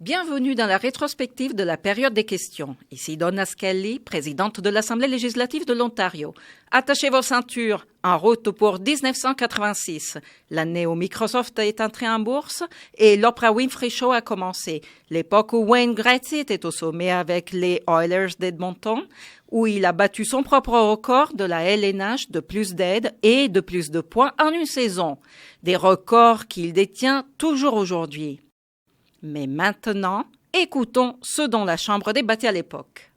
Bienvenue dans la rétrospective de la période des questions. Ici Donna Skelly, présidente de l'Assemblée législative de l'Ontario. Attachez vos ceintures, en route pour 1986. L'année où Microsoft est entré en bourse et l'Oprah Winfrey Show a commencé. L'époque où Wayne Gretzky était au sommet avec les Oilers d'Edmonton, où il a battu son propre record de la LNH de plus d'aides et de plus de points en une saison. Des records qu'il détient toujours aujourd'hui. Mais maintenant, écoutons ce dont la Chambre débattait à l'époque.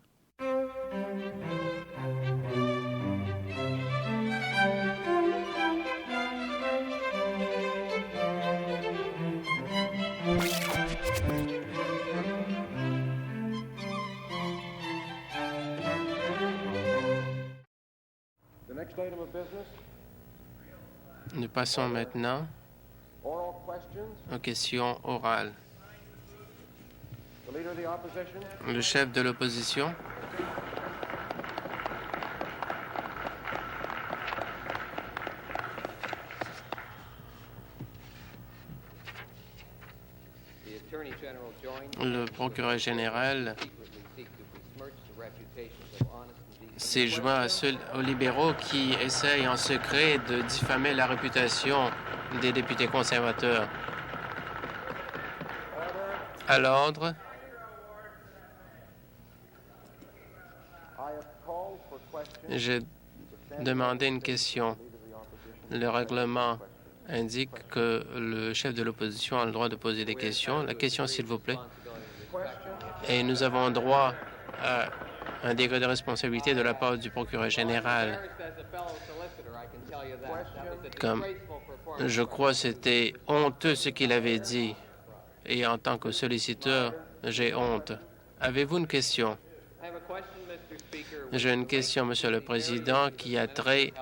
Nous passons maintenant aux questions orales. Le chef de l'opposition. Le procureur général s'est joint aux libéraux qui essayent en secret de diffamer la réputation des députés conservateurs. À l'ordre. J'ai demandé une question. Le règlement indique que le chef de l'opposition a le droit de poser des questions. La question, s'il vous plaît. Et nous avons droit à un degré de responsabilité de la part du procureur général. Comme je crois que c'était honteux ce qu'il avait dit. Et en tant que solliciteur, j'ai honte. Avez-vous une question? J'ai une question, Monsieur le Président, qui a trait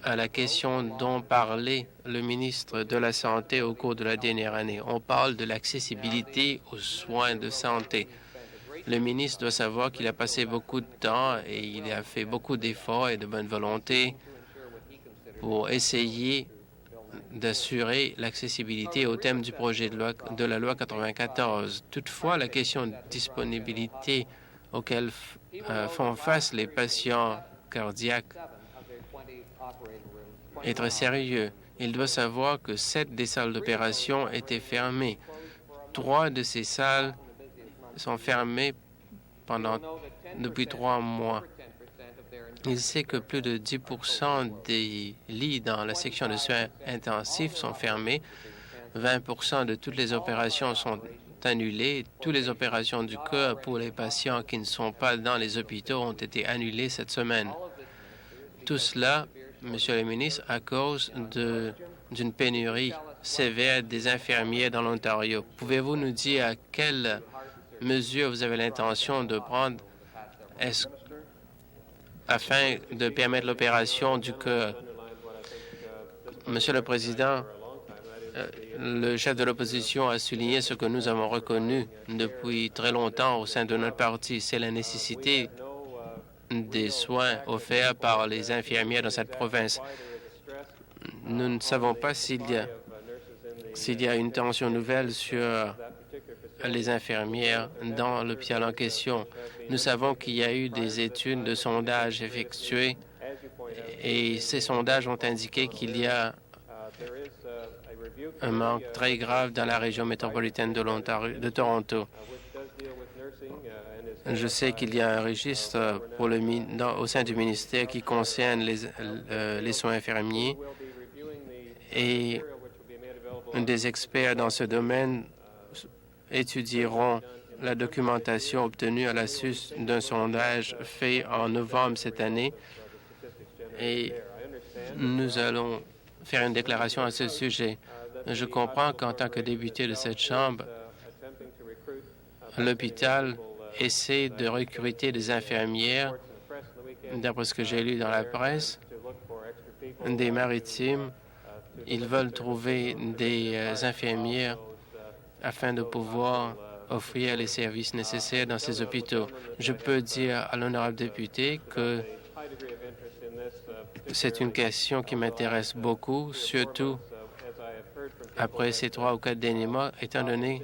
à la question dont parlait le ministre de la Santé au cours de la dernière année. On parle de l'accessibilité aux soins de santé. Le ministre doit savoir qu'il a passé beaucoup de temps et il a fait beaucoup d'efforts et de bonne volonté pour essayer d'assurer l'accessibilité au thème du projet de la loi 94. Toutefois, la question de disponibilité auxquelles font face les patients cardiaques est très sérieux. Il doit savoir que 7 des salles d'opération étaient fermées. 3 de ces salles sont fermées depuis 3 mois. Il sait que plus de 10 des lits dans la section de soins intensifs sont fermés. 20 de toutes les opérations sont annulées. Toutes les opérations du cœur pour les patients qui ne sont pas dans les hôpitaux ont été annulées cette semaine. Tout cela, Monsieur le ministre, à cause d'une pénurie sévère des infirmiers dans l'Ontario. Pouvez-vous nous dire à quelles mesures vous avez l'intention de prendre afin de permettre l'opération du cœur? Monsieur le Président, le chef de l'opposition a souligné ce que nous avons reconnu depuis très longtemps au sein de notre parti, c'est la nécessité des soins offerts par les infirmières dans cette province. Nous ne savons pas s'il y a une tension nouvelle sur les infirmières dans l'hôpital en question. Nous savons qu'il y a eu des études de sondage effectuées et ces sondages ont indiqué qu'il y a un manque très grave dans la région métropolitaine de Toronto. Je sais qu'il y a un registre au sein du ministère qui concerne les soins infirmiers et des experts dans ce domaine étudieront la documentation obtenue à la suite d'un sondage fait en novembre cette année et nous allons faire une déclaration à ce sujet. Je comprends qu'en tant que député de cette Chambre, l'hôpital essaie de recruter des infirmières, d'après ce que j'ai lu dans la presse, des maritimes. Ils veulent trouver des infirmières afin de pouvoir offrir les services nécessaires dans ces hôpitaux. Je peux dire à l'honorable député que c'est une question qui m'intéresse beaucoup, surtout après ces 3 ou 4 derniers mois, étant donné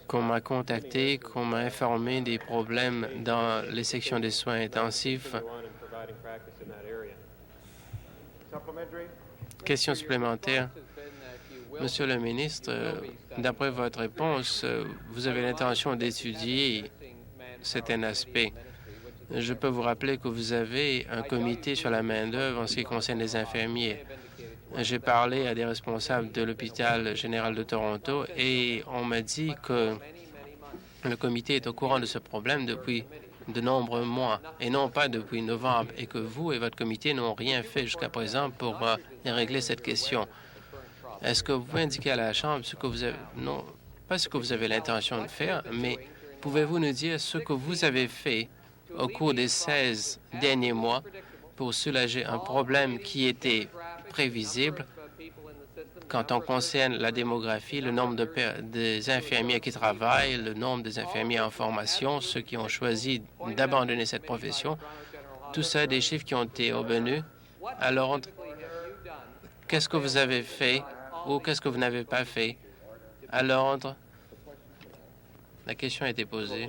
qu'on m'a contacté, qu'on m'a informé des problèmes dans les sections des soins intensifs. Question supplémentaire. Monsieur le ministre, d'après votre réponse, vous avez l'intention d'étudier certains aspects. Je peux vous rappeler que vous avez un comité sur la main-d'œuvre en ce qui concerne les infirmiers. J'ai parlé à des responsables de l'hôpital général de Toronto et on m'a dit que le comité est au courant de ce problème depuis de nombreux mois et non pas depuis novembre et que vous et votre comité n'ont rien fait jusqu'à présent pour régler cette question. Est-ce que vous pouvez indiquer à la Chambre ce que vous avez, non, pas ce que vous avez l'intention de faire, mais pouvez-vous nous dire ce que vous avez fait au cours des 16 derniers mois pour soulager un problème qui était prévisible quand on concerne la démographie, le nombre des infirmiers qui travaillent, le nombre des infirmiers en formation, ceux qui ont choisi d'abandonner cette profession, tout ça, des chiffres qui ont été obtenus. Alors, qu'est-ce que vous avez fait ou qu'est-ce que vous n'avez pas fait à l'ordre? La question a été posée.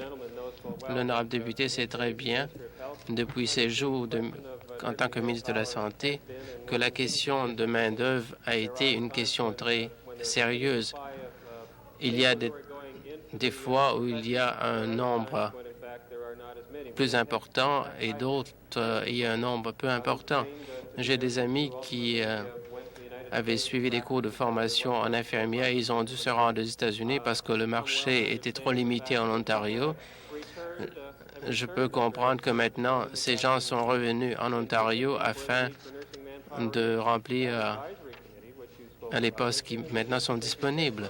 L'honorable député sait très bien, depuis ses jours en tant que ministre de la Santé, que la question de main-d'œuvre a été une question très sérieuse. Il y a des fois où il y a un nombre plus important et d'autres, il y a un nombre peu important. J'ai des amis qui avaient suivi des cours de formation en infirmière et ils ont dû se rendre aux États-Unis parce que le marché était trop limité en Ontario. Je peux comprendre que maintenant, ces gens sont revenus en Ontario afin de remplir les postes qui maintenant sont disponibles.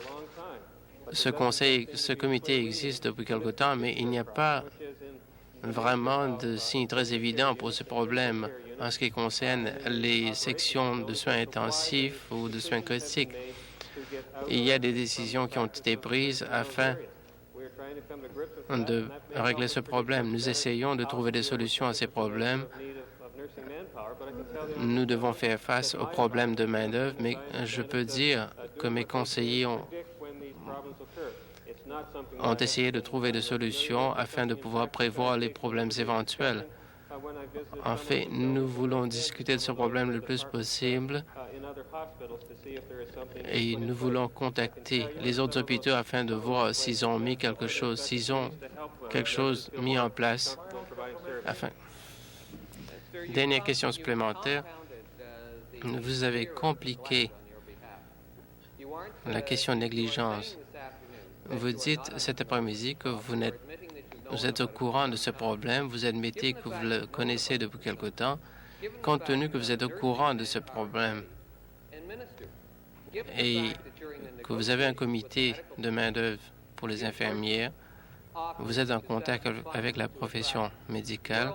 Ce comité existe depuis quelque temps, mais il n'y a pas vraiment de signe très évident pour ce problème en ce qui concerne les sections de soins intensifs ou de soins critiques. Il y a des décisions qui ont été prises afin de régler ce problème. Nous essayons de trouver des solutions à ces problèmes. Nous devons faire face aux problèmes de main-d'œuvre, mais je peux dire que mes conseillers ont essayé de trouver des solutions afin de pouvoir prévoir les problèmes éventuels. En fait, nous voulons discuter de ce problème le plus possible et nous voulons contacter les autres hôpitaux afin de voir s'ils ont mis quelque chose, s'ils ont quelque chose mis en place. Dernière question supplémentaire. Vous avez compliqué la question de négligence. Vous dites cet après-midi que vous êtes au courant de ce problème, vous admettez que vous le connaissez depuis quelque temps. Compte tenu que vous êtes au courant de ce problème et que vous avez un comité de main-d'œuvre pour les infirmières, vous êtes en contact avec la profession médicale,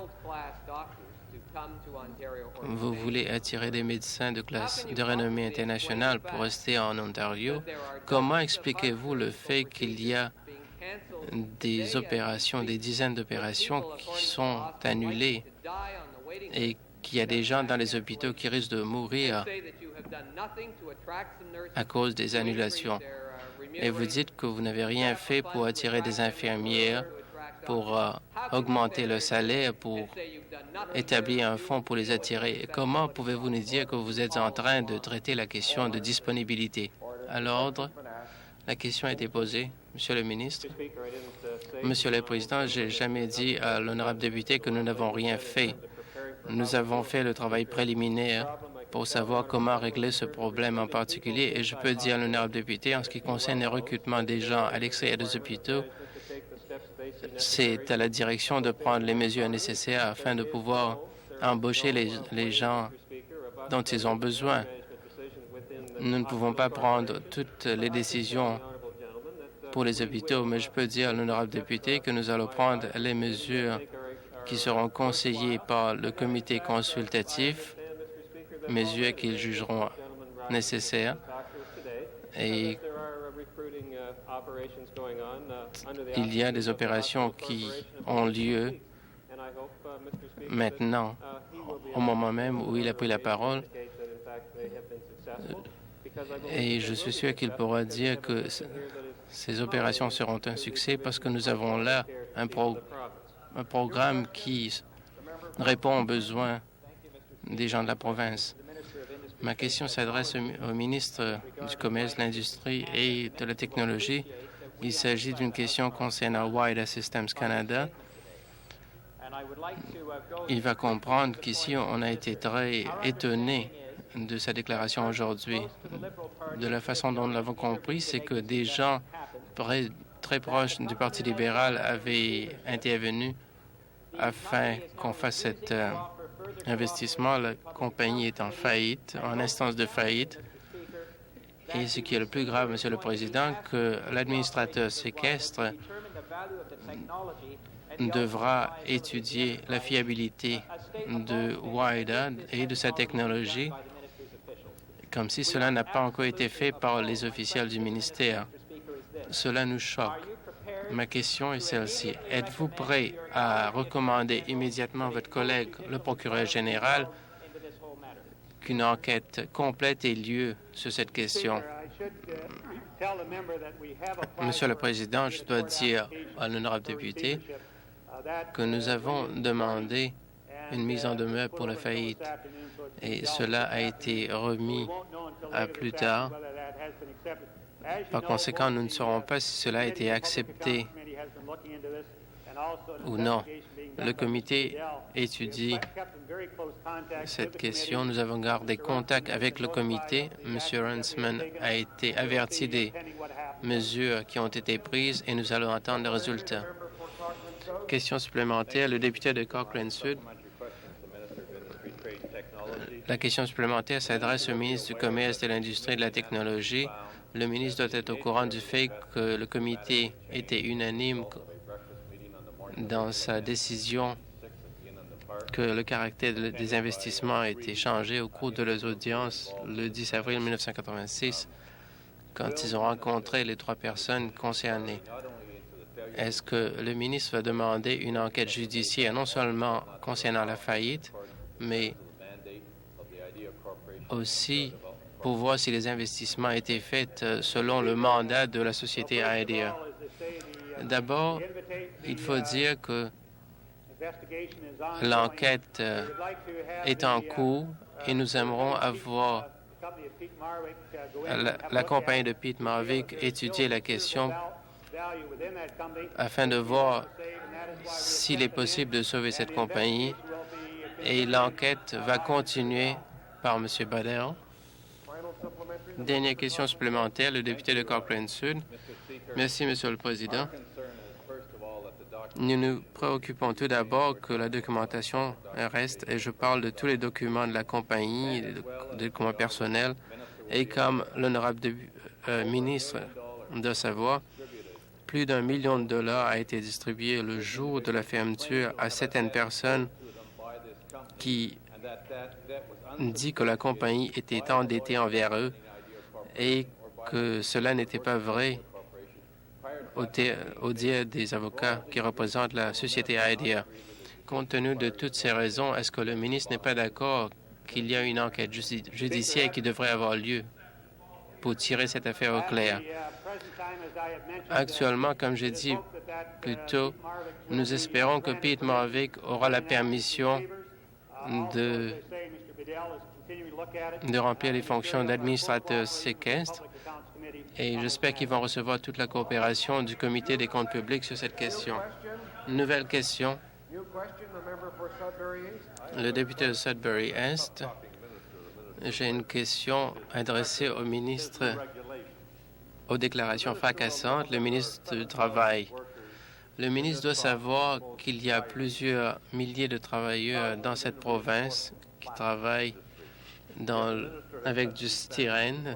vous voulez attirer des médecins de classe de renommée internationale pour rester en Ontario. Comment expliquez-vous le fait qu'il y a des opérations, des dizaines d'opérations qui sont annulées et qu'il y a des gens dans les hôpitaux qui risquent de mourir à cause des annulations? Et vous dites que vous n'avez rien fait pour attirer des infirmières, pour augmenter le salaire, pour établir un fonds pour les attirer. Comment pouvez-vous nous dire que vous êtes en train de traiter la question de disponibilité? À l'ordre, la question a été posée. Monsieur le ministre. Monsieur le Président, je n'ai jamais dit à l'honorable député que nous n'avons rien fait. Nous avons fait le travail préliminaire pour savoir comment régler ce problème en particulier. Et je peux dire à l'honorable député, en ce qui concerne le recrutement des gens à l'extérieur des hôpitaux, c'est à la direction de prendre les mesures nécessaires afin de pouvoir embaucher les gens dont ils ont besoin. Nous ne pouvons pas prendre toutes les décisions pour les hôpitaux, mais je peux dire à l'honorable député que nous allons prendre les mesures qui seront conseillées par le comité consultatif, mesures qu'ils jugeront nécessaires. Et il y a des opérations qui ont lieu maintenant, au moment même où il a pris la parole. Et je suis sûr qu'il pourra dire que ces opérations seront un succès parce que nous avons là un programme qui répond aux besoins des gens de la province. Ma question s'adresse au ministre du Commerce, de l'Industrie et de la Technologie. Il s'agit d'une question concernant WIDA Systems Canada. Il va comprendre qu'ici, on a été très étonné de sa déclaration aujourd'hui. De la façon dont nous l'avons compris, c'est que des gens très proches du Parti libéral avaient intervenu afin qu'on fasse cet investissement. La compagnie est en faillite, en instance de faillite. Et ce qui est le plus grave, Monsieur le Président, que l'administrateur séquestre devra étudier la fiabilité de WIDA et de sa technologie, comme si cela n'a pas encore été fait par les officiels du ministère. Cela nous choque. Ma question est celle-ci. Êtes-vous prêt à recommander immédiatement à votre collègue, le procureur général, qu'une enquête complète ait lieu sur cette question? Monsieur le Président, je dois dire à l'honorable député que nous avons demandé une mise en demeure pour la faillite et cela a été remis à plus tard. Par conséquent, nous ne saurons pas si cela a été accepté ou non. Le comité étudie cette question. Nous avons gardé contact avec le comité. M. Runciman a été averti des mesures qui ont été prises et nous allons attendre les résultats. Question supplémentaire, le député de Cochrane Sud. La question supplémentaire s'adresse au ministre du Commerce, de l'Industrie et de la Technologie. Le ministre doit être au courant du fait que le comité était unanime dans sa décision que le caractère des investissements a été changé au cours de leurs audiences le 10 avril 1986, quand ils ont rencontré les 3 personnes concernées. Est-ce que le ministre va demander une enquête judiciaire, non seulement concernant la faillite, mais aussi pour voir si les investissements étaient faits selon le mandat de la société IDEA? D'abord, il faut dire que l'enquête est en cours et nous aimerons avoir la compagnie de Pete Marvick étudier la question afin de voir s'il est possible de sauver cette compagnie. Et l'enquête va continuer par M. Badel. Dernière question supplémentaire, le député de Cochrane Sud. Merci, Monsieur le Président. Nous nous préoccupons tout d'abord que la documentation reste, et je parle de tous les documents de la compagnie, des documents personnels, et comme l'honorable ministre doit savoir, plus d'1 million de dollars a été distribué le jour de la fermeture à certaines personnes qui dit que la compagnie était endettée envers eux et que cela n'était pas vrai au dire des avocats qui représentent la société IDEA. Compte tenu de toutes ces raisons, est-ce que le ministre n'est pas d'accord qu'il y a une enquête judiciaire qui devrait avoir lieu pour tirer cette affaire au clair? Actuellement, comme j'ai dit plus tôt, nous espérons que Pete Marvick aura la permission de remplir les fonctions d'administrateur séquestre et j'espère qu'ils vont recevoir toute la coopération du Comité des comptes publics sur cette question. Nouvelle question. Le député de Sudbury-Est. J'ai une question adressée au ministre aux déclarations fracassantes, le ministre du Travail. Le ministre doit savoir qu'il y a plusieurs milliers de travailleurs dans cette province qui travaillent avec du styrène.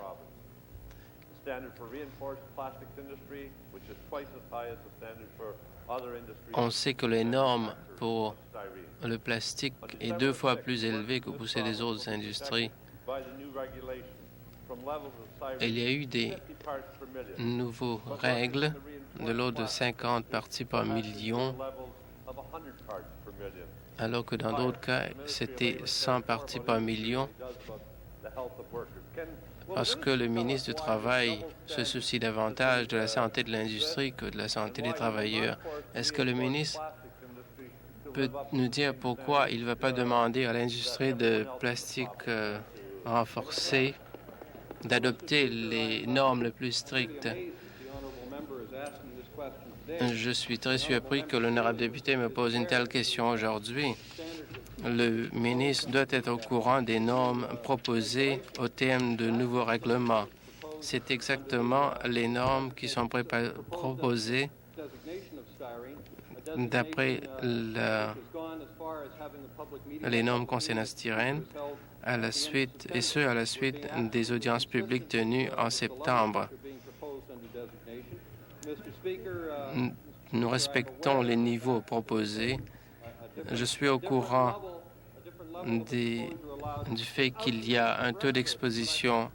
On sait que les normes pour le plastique est 2 fois plus élevée que pour celles des autres industries. Il y a eu des nouvelles règles de l'ordre de 50 parties par million, alors que dans d'autres cas, c'était 100 parties par million. parce que le ministre du Travail se soucie davantage de la santé de l'industrie que de la santé des travailleurs. Est-ce que le ministre peut nous dire pourquoi il ne va pas demander à l'industrie de plastique renforcée d'adopter les normes les plus strictes? Je suis très surpris que l'honorable député me pose une telle question aujourd'hui. Le ministre doit être au courant des normes proposées au terme de nouveaux règlements. C'est exactement les normes qui sont proposées d'après les normes concernant styrène, à la suite des audiences publiques tenues en septembre. Nous respectons les niveaux proposés. Je suis au courant du fait qu'il y a un taux d'exposition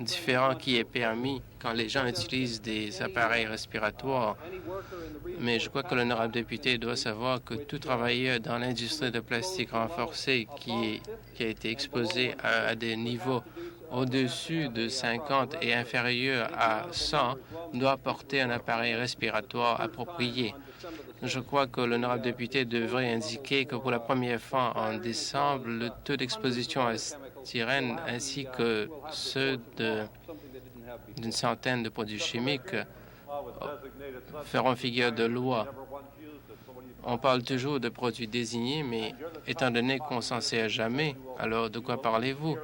différent qui est permis quand les gens utilisent des appareils respiratoires. Mais je crois que l'honorable député doit savoir que tout travailleur dans l'industrie de plastique renforcée qui a été exposé à des niveaux au-dessus de 50 et inférieur à 100 doit porter un appareil respiratoire approprié. Je crois que l'honorable député devrait indiquer que pour la première fois en décembre, le taux d'exposition à styrène ainsi que ceux d'une centaine de produits chimiques feront figure de loi. On parle toujours de produits désignés, mais étant donné qu'on s'en sert jamais, alors de quoi parlez-vous?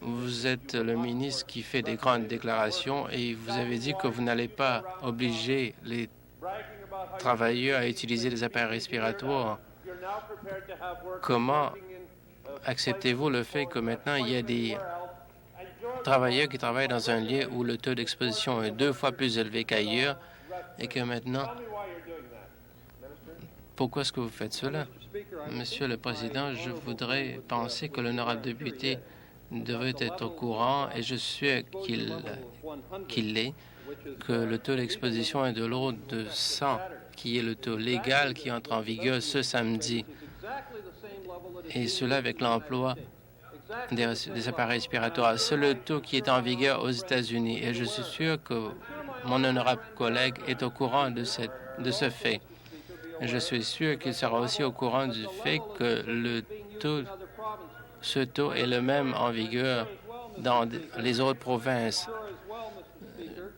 Vous êtes le ministre qui fait des grandes déclarations et vous avez dit que vous n'allez pas obliger les travailleurs à utiliser des appareils respiratoires. Comment acceptez-vous le fait que maintenant il y a des travailleurs qui travaillent dans un lieu où le taux d'exposition est 2 fois plus élevé qu'ailleurs et que maintenant, pourquoi est-ce que vous faites cela? Monsieur le Président, je voudrais penser que l'honorable député devrait être au courant, et je suis sûr qu'il l'est, que le taux d'exposition est de l'ordre de 100, qui est le taux légal qui entre en vigueur ce samedi. Et cela avec l'emploi des appareils respiratoires. C'est le taux qui est en vigueur aux États-Unis. Et je suis sûr que mon honorable collègue est au courant de ce fait. Je suis sûr qu'il sera aussi au courant du fait que ce taux est le même en vigueur dans les autres provinces.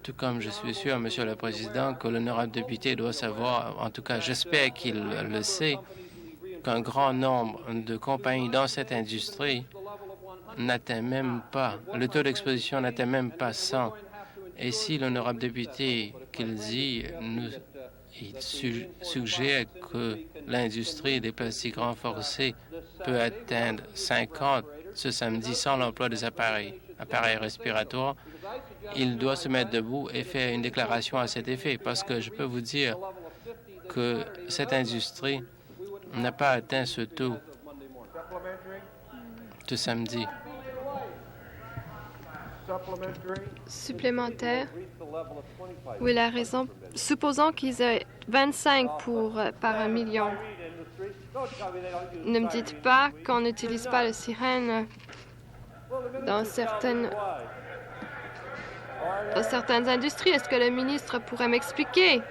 Tout comme je suis sûr, Monsieur le Président, que l'honorable député doit savoir, en tout cas j'espère qu'il le sait, qu'un grand nombre de compagnies dans cette industrie n'atteint même pas, le taux d'exposition n'atteint même pas 100. Et si l'honorable député qu'il dit, il suggère que l'industrie des plastiques renforcés peut atteindre 50 ce samedi sans l'emploi des appareils respiratoires, il doit se mettre debout et faire une déclaration à cet effet, parce que je peux vous dire que cette industrie n'a pas atteint ce taux ce samedi. Supplémentaire. Oui, la raison. Supposons qu'ils aient 25 par 1 million. Ne me dites pas qu'on n'utilise pas le sirène dans certaines industries. Est-ce que le ministre pourrait m'expliquer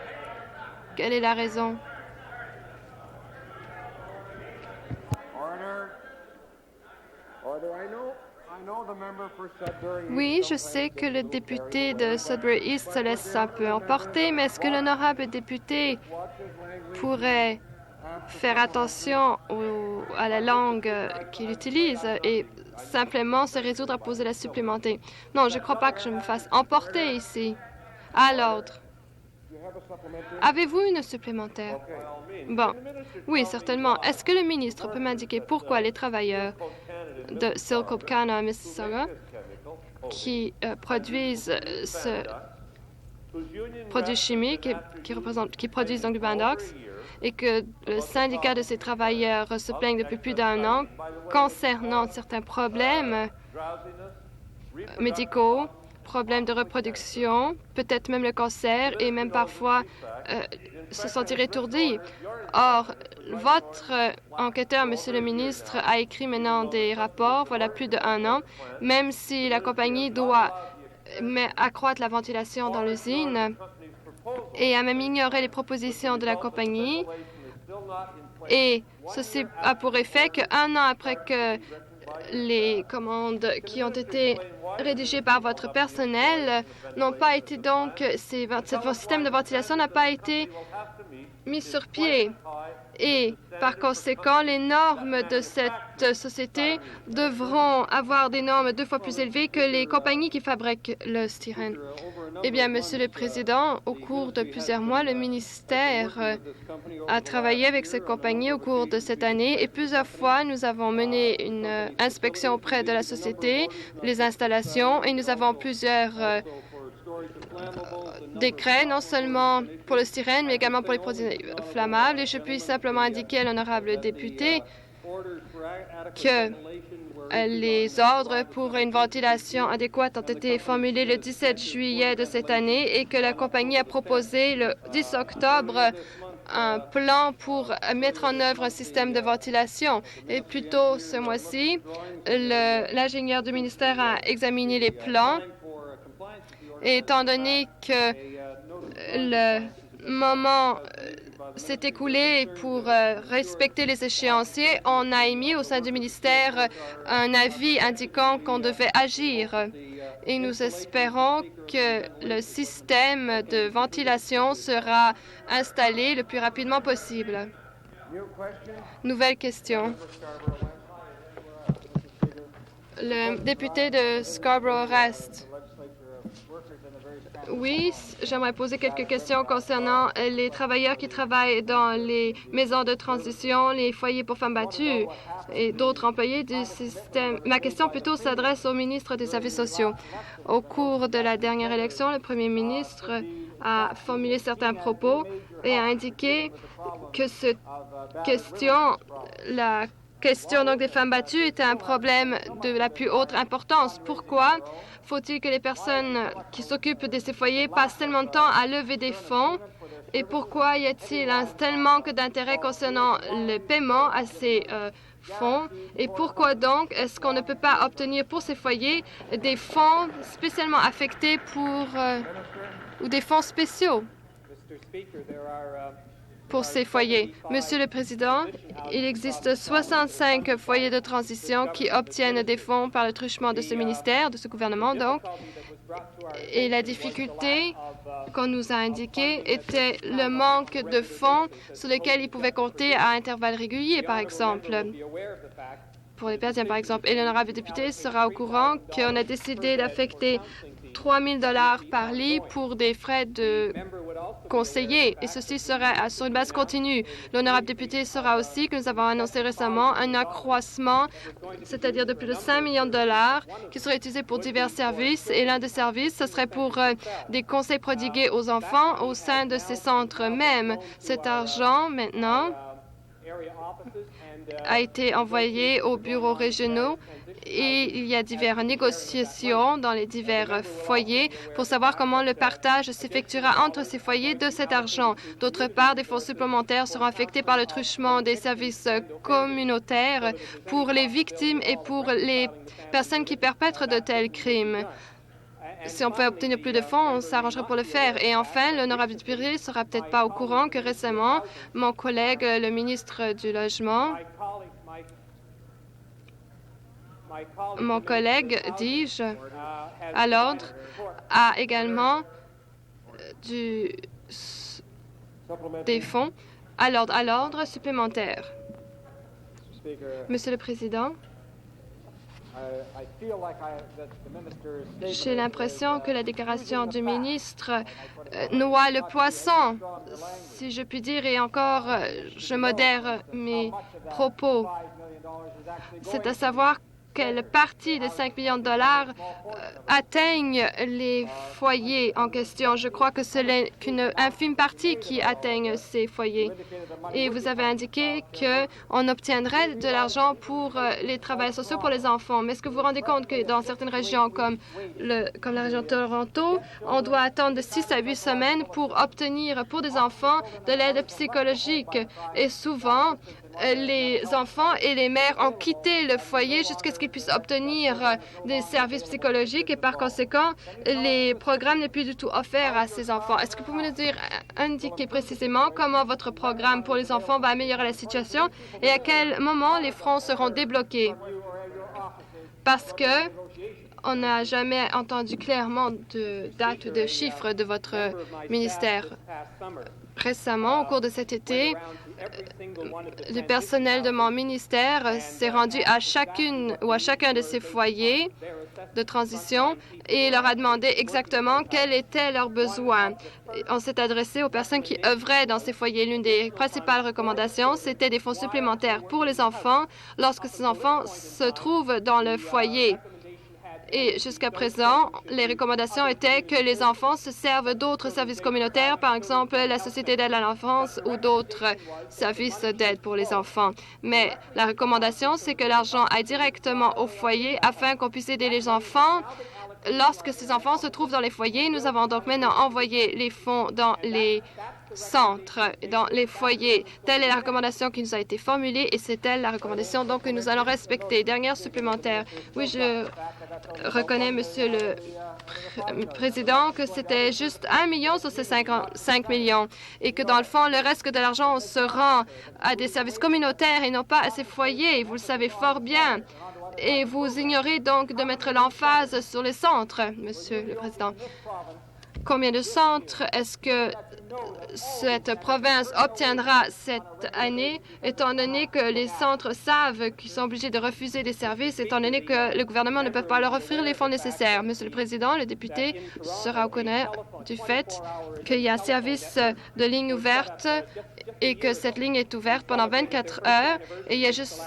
quelle est la raison? Oui, je sais que le député de Sudbury East se laisse un peu emporter, mais est-ce que l'honorable député pourrait faire attention à la langue qu'il utilise et simplement se résoudre à poser la supplémentaire? Non, je ne crois pas que je me fasse emporter ici. À l'ordre. Avez-vous une supplémentaire? Bon, oui, certainement. Est-ce que le ministre peut m'indiquer pourquoi les travailleurs de Silcobcana, Mississauga, qui produisent ce produit chimique qui produisent donc du Bandox, et que le syndicat de ces travailleurs se plaignent depuis plus d'1 an concernant certains problèmes médicaux, problèmes de reproduction, peut-être même le cancer et même parfois se sentir étourdi. Or, votre enquêteur, Monsieur le ministre, a écrit maintenant des rapports, voilà plus d'1 an, même si la compagnie doit accroître la ventilation dans l'usine et a même ignoré les propositions de la compagnie. Et ceci a pour effet qu'1 an après que les commandes qui ont été rédigées par votre personnel n'ont pas été donc, ce système de ventilation n'a pas été mis sur pied. Et par conséquent, les normes de cette société devront avoir des normes 2 fois plus élevées que les compagnies qui fabriquent le styrène. Eh bien, Monsieur le Président, au cours de plusieurs mois, le ministère a travaillé avec cette compagnie au cours de cette année et plusieurs fois, nous avons mené une inspection auprès de la société, les installations, et nous avons plusieurs décrets, non seulement pour le styrène, mais également pour les produits flammables. Et je puis simplement indiquer à l'honorable député que les ordres pour une ventilation adéquate ont été formulés le 17 juillet de cette année et que la compagnie a proposé le 10 octobre un plan pour mettre en œuvre un système de ventilation. Et plus tôt ce mois-ci, l'ingénieur du ministère a examiné les plans. Et étant donné que le moment s'est écoulé pour respecter les échéanciers, on a émis au sein du ministère un avis indiquant qu'on devait agir. Et nous espérons que le système de ventilation sera installé le plus rapidement possible. Nouvelle question. Le député de Scarborough-Est. Oui, j'aimerais poser quelques questions concernant les travailleurs qui travaillent dans les maisons de transition, les foyers pour femmes battues et d'autres employés du système. Ma question plutôt s'adresse au ministre des Services sociaux. Au cours de la dernière élection, le premier ministre a formulé certains propos et a indiqué que la question donc des femmes battues était un problème de la plus haute importance. Pourquoi faut-il que les personnes qui s'occupent de ces foyers passent tellement de temps à lever des fonds? Et pourquoi y a-t-il un tel manque d'intérêt concernant le paiement à ces fonds? Et pourquoi donc est-ce qu'on ne peut pas obtenir pour ces foyers des fonds spécialement affectés ou des fonds spéciaux pour ces foyers? Monsieur le Président, il existe 65 foyers de transition qui obtiennent des fonds par le truchement de ce ministère, de ce gouvernement donc. Et la difficulté qu'on nous a indiquée était le manque de fonds sur lesquels ils pouvaient compter à intervalles réguliers, par exemple. Pour les Persiens, par exemple. Et l'honorable député sera au courant qu'on a décidé d'affecter 3 000 $ par lit pour des frais de conseillers, et ceci sera sur une base continue. L'honorable député saura aussi que nous avons annoncé récemment un accroissement, c'est-à-dire de plus de 5 millions de $ qui seraient utilisés pour divers services, et l'un des services, ce serait pour des conseils prodigués aux enfants au sein de ces centres même. Cet argent, maintenant, a été envoyé aux bureaux régionaux et il y a diverses négociations dans les divers foyers pour savoir comment le partage s'effectuera entre ces foyers de cet argent. D'autre part, des fonds supplémentaires seront affectés par le truchement des services communautaires pour les victimes et pour les personnes qui perpètrent de tels crimes. Si on peut obtenir plus de fonds, on s'arrangerait pour le faire. Et enfin, l'honorable député ne sera peut-être pas au courant que récemment, mon collègue, le ministre du Logement, dis-je, à l'ordre, a également des fonds à l'ordre supplémentaire. Monsieur le Président, j'ai l'impression que la déclaration du ministre noie le poisson, si je puis dire, et encore, je modère mes propos. C'est à savoir quelle partie des 5 millions de dollars atteignent les foyers en question. Je crois que ce n'est qu'une infime partie qui atteignent ces foyers. Et vous avez indiqué qu'on obtiendrait de l'argent pour les travailleurs sociaux pour les enfants. Mais est-ce que vous vous rendez compte que dans certaines régions comme la région de Toronto, on doit attendre de 6 à 8 semaines pour obtenir pour des enfants de l'aide psychologique? Et souvent, les enfants et les mères ont quitté le foyer jusqu'à ce qu'ils puissent obtenir des services psychologiques et par conséquent, les programmes n'est plus du tout offerts à ces enfants. Est-ce que vous pouvez nous indiquer précisément comment votre programme pour les enfants va améliorer la situation et à quel moment les fonds seront débloqués? Parce que on n'a jamais entendu clairement de date ou de chiffres de votre ministère. Récemment, au cours de cet été, le personnel de mon ministère s'est rendu à chacune ou à chacun de ces foyers de transition et leur a demandé exactement quels étaient leurs besoins. On s'est adressé aux personnes qui œuvraient dans ces foyers. L'une des principales recommandations, c'était des fonds supplémentaires pour les enfants lorsque ces enfants se trouvent dans le foyer. Et jusqu'à présent, les recommandations étaient que les enfants se servent d'autres services communautaires, par exemple la Société d'aide à l'enfance ou d'autres services d'aide pour les enfants. Mais la recommandation, c'est que l'argent aille directement au foyer afin qu'on puisse aider les enfants. Lorsque ces enfants se trouvent dans les foyers, nous avons donc maintenant envoyé les fonds dans les centres, dans les foyers. Telle est la recommandation qui nous a été formulée et c'est telle la recommandation donc que nous allons respecter. Dernière supplémentaire. Oui, je reconnais, Monsieur le Président, que c'était juste 1 million sur ces 5 millions et que dans le fond, le reste de l'argent se rend à des services communautaires et non pas à ces foyers. Vous le savez fort bien. Et vous ignorez donc de mettre l'emphase sur les centres, Monsieur le Président. Combien de centres est-ce que cette province obtiendra cette année, étant donné que les centres savent qu'ils sont obligés de refuser des services, étant donné que le gouvernement ne peut pas leur offrir les fonds nécessaires? Monsieur le Président, le député sera au courant du fait qu'il y a un service de ligne ouverte et que cette ligne est ouverte pendant 24 heures et il y a juste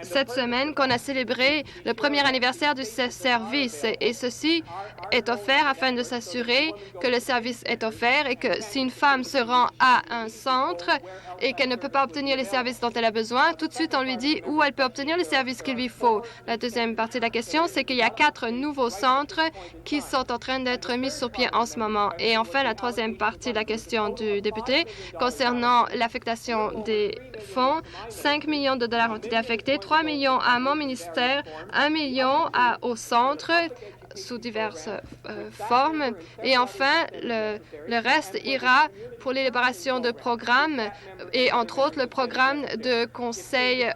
cette semaine qu'on a célébré le premier anniversaire de ce service et ceci est offert afin de s'assurer que le service est offert et que si une femme se rend à un centre et qu'elle ne peut pas obtenir les services dont elle a besoin, tout de suite on lui dit où elle peut obtenir les services qu'il lui faut. La deuxième partie de la question, c'est qu'il y a 4 nouveaux centres qui sont en train d'être mis sur pied en ce moment. Et enfin, la troisième partie de la question du député concernant l'affectation des fonds, 5 millions de dollars ont été affectés, 3 millions à mon ministère, 1 million au centre sous diverses formes. Et enfin, le reste ira pour l'élaboration de programmes et entre autres le programme de conseil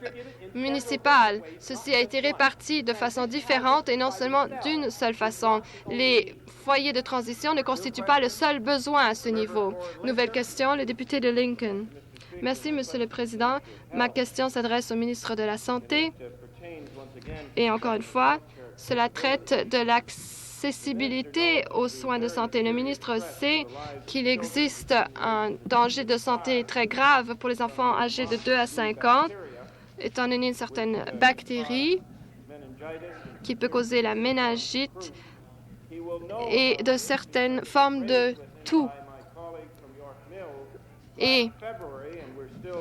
municipal. Ceci a été réparti de façon différente et non seulement d'une seule façon. Les foyers de transition ne constituent pas le seul besoin à ce niveau. Nouvelle question, le député de Lincoln. Merci, Monsieur le Président. Ma question s'adresse au ministre de la Santé. Et encore une fois, cela traite de l'accessibilité aux soins de santé. Le ministre sait qu'il existe un danger de santé très grave pour les enfants âgés de 2 à 5 ans, étant donné une certaine bactérie qui peut causer la méningite et de certaines formes de toux. Et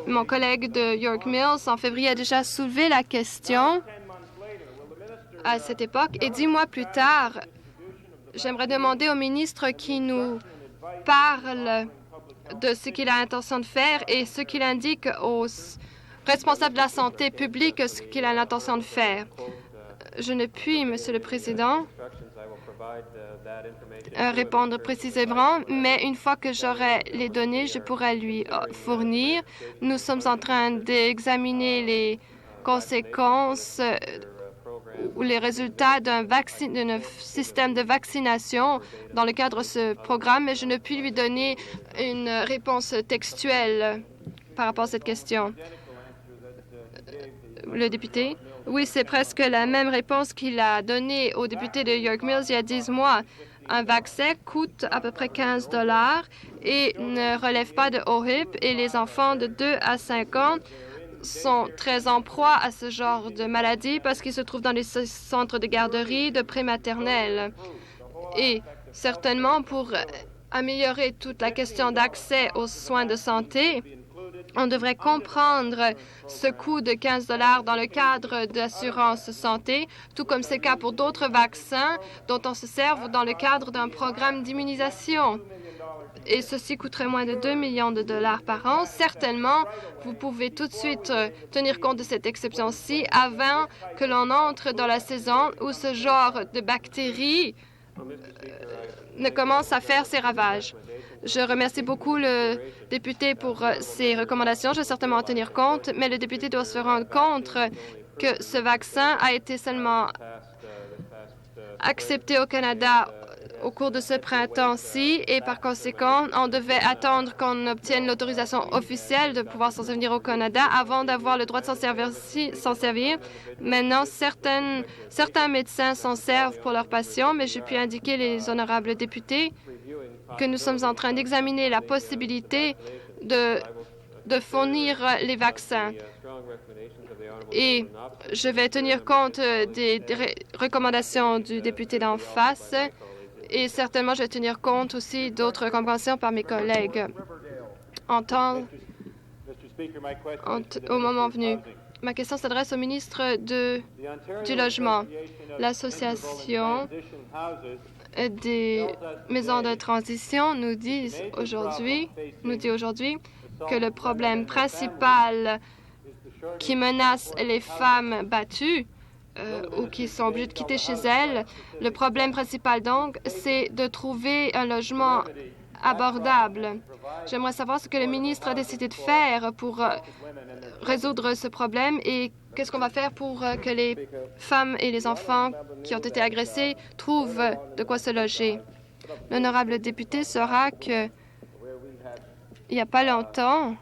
mon collègue de York Mills, en février, a déjà soulevé la question à cette époque. Et 10 mois plus tard, j'aimerais demander au ministre qui nous parle de ce qu'il a l'intention de faire et ce qu'il indique aux responsables de la santé publique ce qu'il a l'intention de faire. Je ne puis, Monsieur le Président, répondre précisément, mais une fois que j'aurai les données, je pourrai lui fournir. Nous sommes en train d'examiner les conséquences ou les résultats d'un système de vaccination dans le cadre de ce programme, mais je ne puis lui donner une réponse textuelle par rapport à cette question. Le député? Oui, c'est presque la même réponse qu'il a donnée au député de York Mills il y a 10 mois. Un vaccin coûte à peu près 15 $ et ne relève pas de OHIP et les enfants de 2 à 5 ans sont très en proie à ce genre de maladie parce qu'ils se trouvent dans les centres de garderie, de prématernelle. Et certainement, pour améliorer toute la question d'accès aux soins de santé, on devrait comprendre ce coût de 15 $ dans le cadre d'assurance santé, tout comme c'est le cas pour d'autres vaccins dont on se sert dans le cadre d'un programme d'immunisation. Et ceci coûterait moins de 2 millions de dollars par an. Certainement, vous pouvez tout de suite tenir compte de cette exception-ci avant que l'on entre dans la saison où ce genre de bactéries ne commence à faire ses ravages. Je remercie beaucoup le député pour ses recommandations. Je vais certainement en tenir compte, mais le député doit se rendre compte que ce vaccin a été seulement accepté au Canada au cours de ce printemps-ci et par conséquent, on devait attendre qu'on obtienne l'autorisation officielle de pouvoir s'en servir au Canada avant d'avoir le droit de s'en servir. Maintenant, certains médecins s'en servent pour leurs patients, mais je puis indiquer les honorables députés que nous sommes en train d'examiner la possibilité de fournir les vaccins. Et je vais tenir compte des recommandations du député d'en face et certainement je vais tenir compte aussi d'autres recommandations par mes collègues au moment venu. Ma question s'adresse au ministre du Logement. L'Association des maisons de transition nous dit aujourd'hui que le problème principal qui menace les femmes battues ou qui sont obligées de quitter chez elles, le problème principal donc, c'est de trouver un logement abordable. J'aimerais savoir ce que le ministre a décidé de faire pour résoudre ce problème et qu'est-ce qu'on va faire pour que les femmes et les enfants qui ont été agressés trouvent de quoi se loger. L'honorable député saura que il n'y a pas longtemps,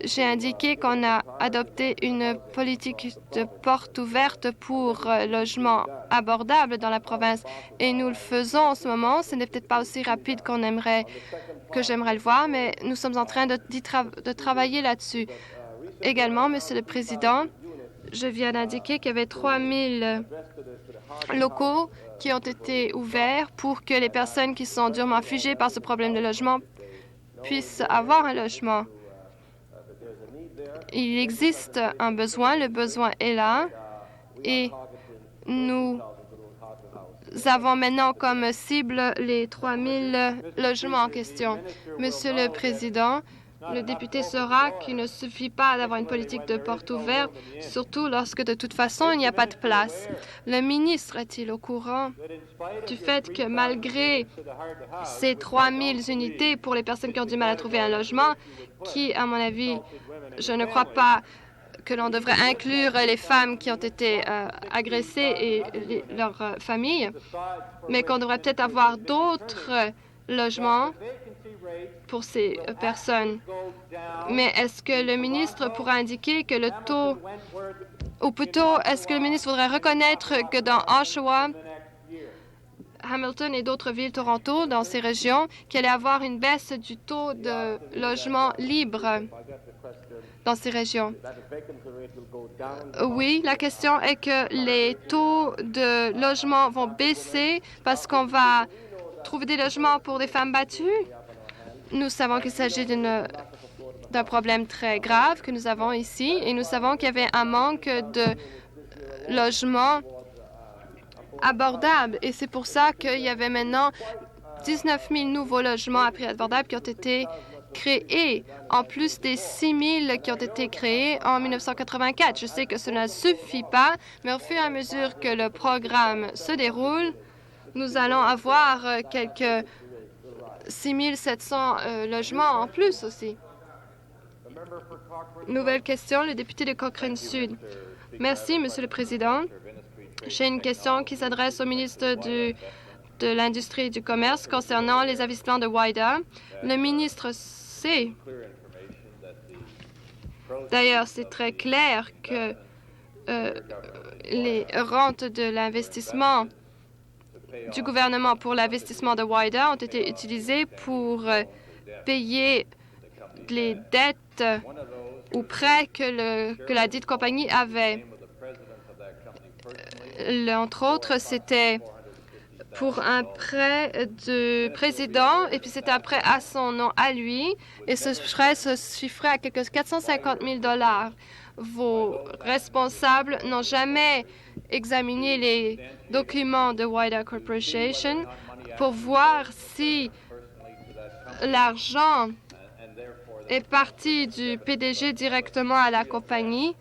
j'ai indiqué qu'on a adopté une politique de porte ouverte pour logement abordable dans la province et nous le faisons en ce moment. Ce n'est peut-être pas aussi rapide que j'aimerais le voir, mais nous sommes en train de travailler là-dessus. Également, Monsieur le Président, je viens d'indiquer qu'il y avait 3000 locaux qui ont été ouverts pour que les personnes qui sont durement affligées par ce problème de logement puissent avoir un logement. Il existe un besoin, le besoin est là et nous avons maintenant comme cible les 3000 logements en question. Monsieur le Président, le député saura qu'il ne suffit pas d'avoir une politique de porte ouverte, surtout lorsque de toute façon il n'y a pas de place. Le ministre est-il au courant du fait que malgré ces 3000 unités pour les personnes qui ont du mal à trouver un logement, qui, à mon avis, je ne crois pas que l'on devrait inclure les femmes qui ont été agressées et leurs familles, mais qu'on devrait peut-être avoir d'autres logements pour ces personnes. Mais est-ce que le ministre pourra indiquer que le taux, ou plutôt, est-ce que le ministre voudrait reconnaître que dans Oshawa, Hamilton et d'autres villes, Toronto, dans ces régions, qu'il allait avoir une baisse du taux de logements libres dans ces régions? Oui, la question est que les taux de logements vont baisser parce qu'on va trouver des logements pour des femmes battues. Nous savons qu'il s'agit d'un problème très grave que nous avons ici et nous savons qu'il y avait un manque de logements abordables. Et c'est pour ça qu'il y avait maintenant 19 000 nouveaux logements à prix abordable qui ont été créés, en plus des 6 000 qui ont été créés en 1984. Je sais que cela ne suffit pas, mais au fur et à mesure que le programme se déroule, nous allons avoir quelques 6 700 logements en plus aussi. Nouvelle question, le député de Cochrane Sud. Merci, Monsieur le Président. J'ai une question qui s'adresse au ministre de l'Industrie et du Commerce concernant les investissements de WIDA. Le ministre sait, d'ailleurs, c'est très clair que les rentes de l'investissement du gouvernement pour l'investissement de WIDA ont été utilisées pour payer les dettes ou prêts que la dite compagnie avait. Entre autres, c'était pour un prêt du président, et puis c'était un prêt à son nom à lui, et ce prêt se chiffrait à quelques 450 000 $. Vos responsables n'ont jamais examiné les documents de White Oak Corporation pour voir si l'argent est parti du PDG directement à la compagnie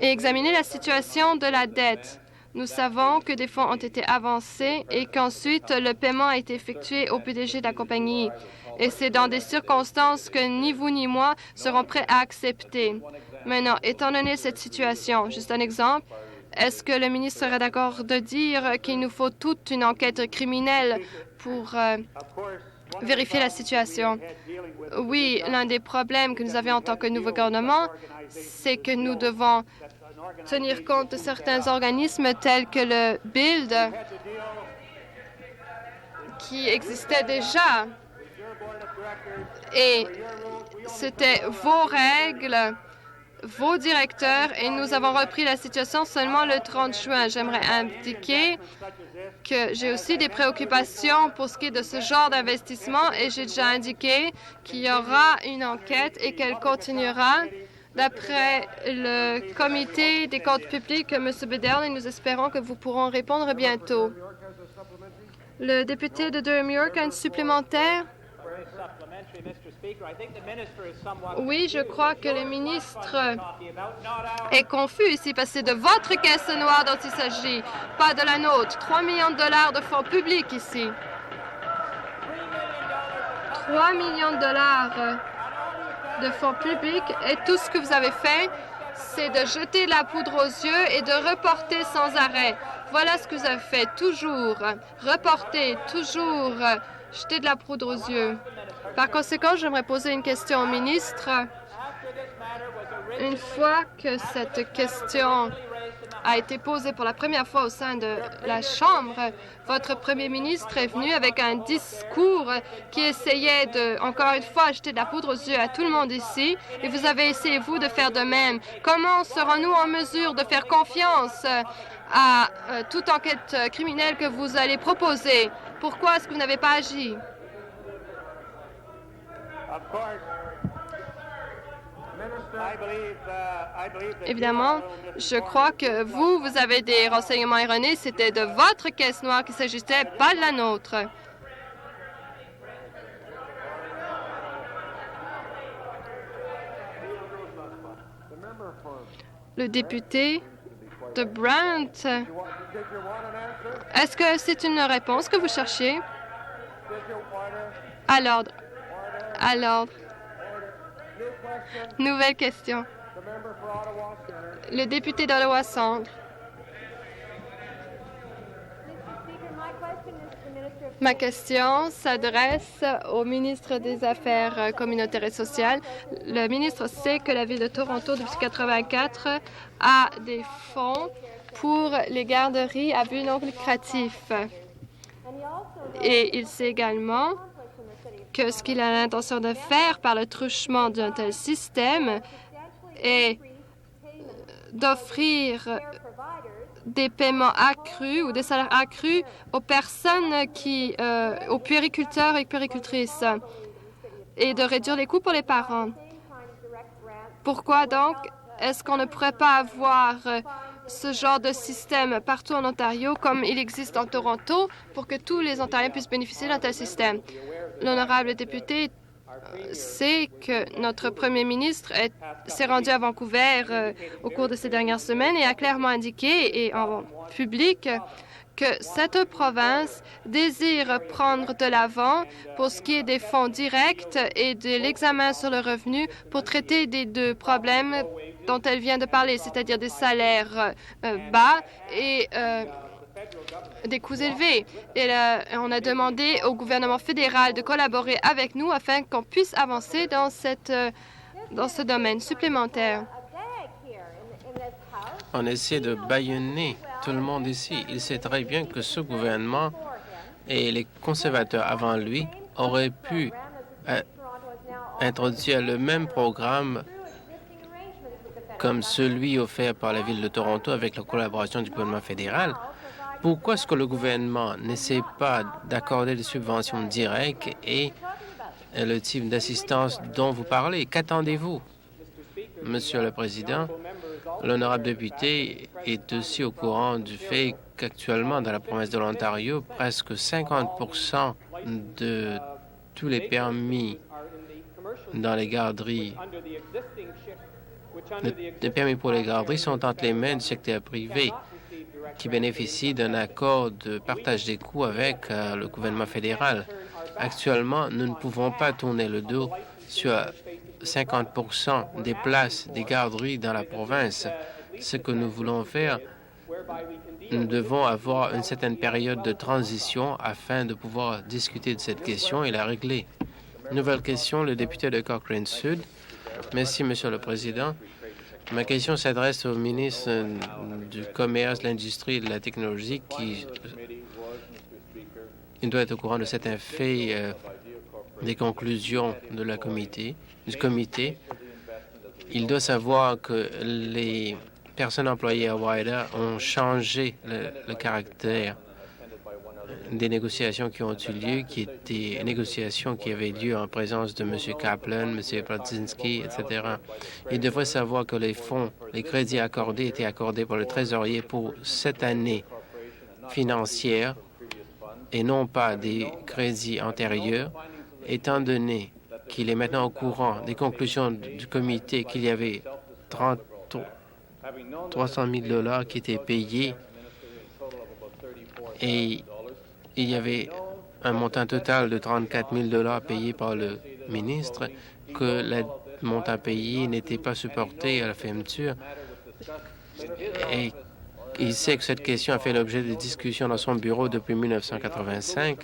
et examiner la situation de la dette. Nous savons que des fonds ont été avancés et qu'ensuite le paiement a été effectué au PDG de la compagnie. Et c'est dans des circonstances que ni vous ni moi serons prêts à accepter. Maintenant, étant donné cette situation, juste un exemple, est-ce que le ministre serait d'accord de dire qu'il nous faut toute une enquête criminelle pour vérifier la situation? Oui, l'un des problèmes que nous avons en tant que nouveau gouvernement, c'est que nous devons tenir compte de certains organismes tels que le BILD qui existait déjà. Et c'était vos règles, vos directeurs, et nous avons repris la situation seulement le 30 juin. J'aimerais indiquer que j'ai aussi des préoccupations pour ce qui est de ce genre d'investissement, et j'ai déjà indiqué qu'il y aura une enquête et qu'elle continuera d'après le comité des comptes publics, M. Bedell, et nous espérons que vous pourrez répondre bientôt. Le député de Durham York a une supplémentaire. Oui, je crois que le ministre est confus ici parce que c'est de votre caisse noire dont il s'agit, pas de la nôtre. 3 millions de dollars de fonds publics ici. 3 millions de dollars de fonds publics, et tout ce que vous avez fait, c'est de jeter de la poudre aux yeux et de reporter sans arrêt. Voilà ce que vous avez fait, toujours. Reporter, toujours jeter de la poudre aux yeux. Par conséquent, j'aimerais poser une question au ministre. Une fois que cette question a été posée pour la première fois au sein de la Chambre, votre premier ministre est venu avec un discours qui essayait de, encore une fois, jeter de la poudre aux yeux à tout le monde ici, et vous avez essayé, vous, de faire de même. Comment serons-nous en mesure de faire confiance à toute enquête criminelle que vous allez proposer? Pourquoi est-ce que vous n'avez pas agi? Évidemment, je crois que vous avez des renseignements erronés. C'était de votre caisse noire qu'il s'agissait, pas de la nôtre. Le député de Brant, est-ce que c'est une réponse que vous cherchez? À l'ordre. À l'ordre. Nouvelle question. Le député d'Ottawa Centre. Ma question s'adresse au ministre des Affaires communautaires et sociales. Le ministre sait que la Ville de Toronto, depuis 1984, a des fonds pour les garderies à but non lucratif. Et il sait également que ce qu'il a l'intention de faire par le truchement d'un tel système est d'offrir des paiements accrus ou des salaires accrus aux personnes aux puériculteurs et puéricultrices, et de réduire les coûts pour les parents. Pourquoi donc est-ce qu'on ne pourrait pas avoir ce genre de système partout en Ontario comme il existe en Toronto pour que tous les Ontariens puissent bénéficier d'un tel système? L'honorable député sait que notre premier ministre s'est rendu à Vancouver au cours de ces dernières semaines et a clairement indiqué, et en public, que cette province désire prendre de l'avant pour ce qui est des fonds directs et de l'examen sur le revenu pour traiter des deux problèmes dont elle vient de parler, c'est-à-dire des salaires bas et des coûts élevés. Et on a demandé au gouvernement fédéral de collaborer avec nous afin qu'on puisse avancer dans ce domaine supplémentaire. On essaie de bâillonner tout le monde ici. Il sait très bien que ce gouvernement et les conservateurs avant lui auraient pu introduire le même programme comme celui offert par la Ville de Toronto avec la collaboration du gouvernement fédéral. Pourquoi est-ce que le gouvernement n'essaie pas d'accorder des subventions directes et le type d'assistance dont vous parlez? Qu'attendez-vous? Monsieur le Président, l'honorable député est aussi au courant du fait qu'actuellement, dans la province de l'Ontario, presque 50% de tous les permis dans les garderies, les permis pour les garderies sont entre les mains du secteur privé qui bénéficie d'un accord de partage des coûts avec le gouvernement fédéral. Actuellement, nous ne pouvons pas tourner le dos sur 50% des places des garderies dans la province. Ce que nous voulons faire, nous devons avoir une certaine période de transition afin de pouvoir discuter de cette question et la régler. Nouvelle question, le député de Cochrane Sud. Merci, Monsieur le Président. Ma question s'adresse au ministre du Commerce, de l'Industrie et de la Technologie qui doit être au courant de certains faits des conclusions de du comité. Il doit savoir que les personnes employées à WIDA ont changé le caractère des négociations qui ont eu lieu, qui étaient négociations qui avaient lieu en présence de M. Kaplan, M. Podzinski, etc. Il devrait savoir que les fonds, les crédits accordés étaient accordés par le trésorier pour cette année financière et non pas des crédits antérieurs, étant donné qu'il est maintenant au courant des conclusions du comité qu'il y avait 300 000 $ qui étaient payés et il y avait un montant total de 34 000 $ payé par le ministre, que le montant payé n'était pas supporté à la fermeture. Et il sait que cette question a fait l'objet de discussions dans son bureau depuis 1985.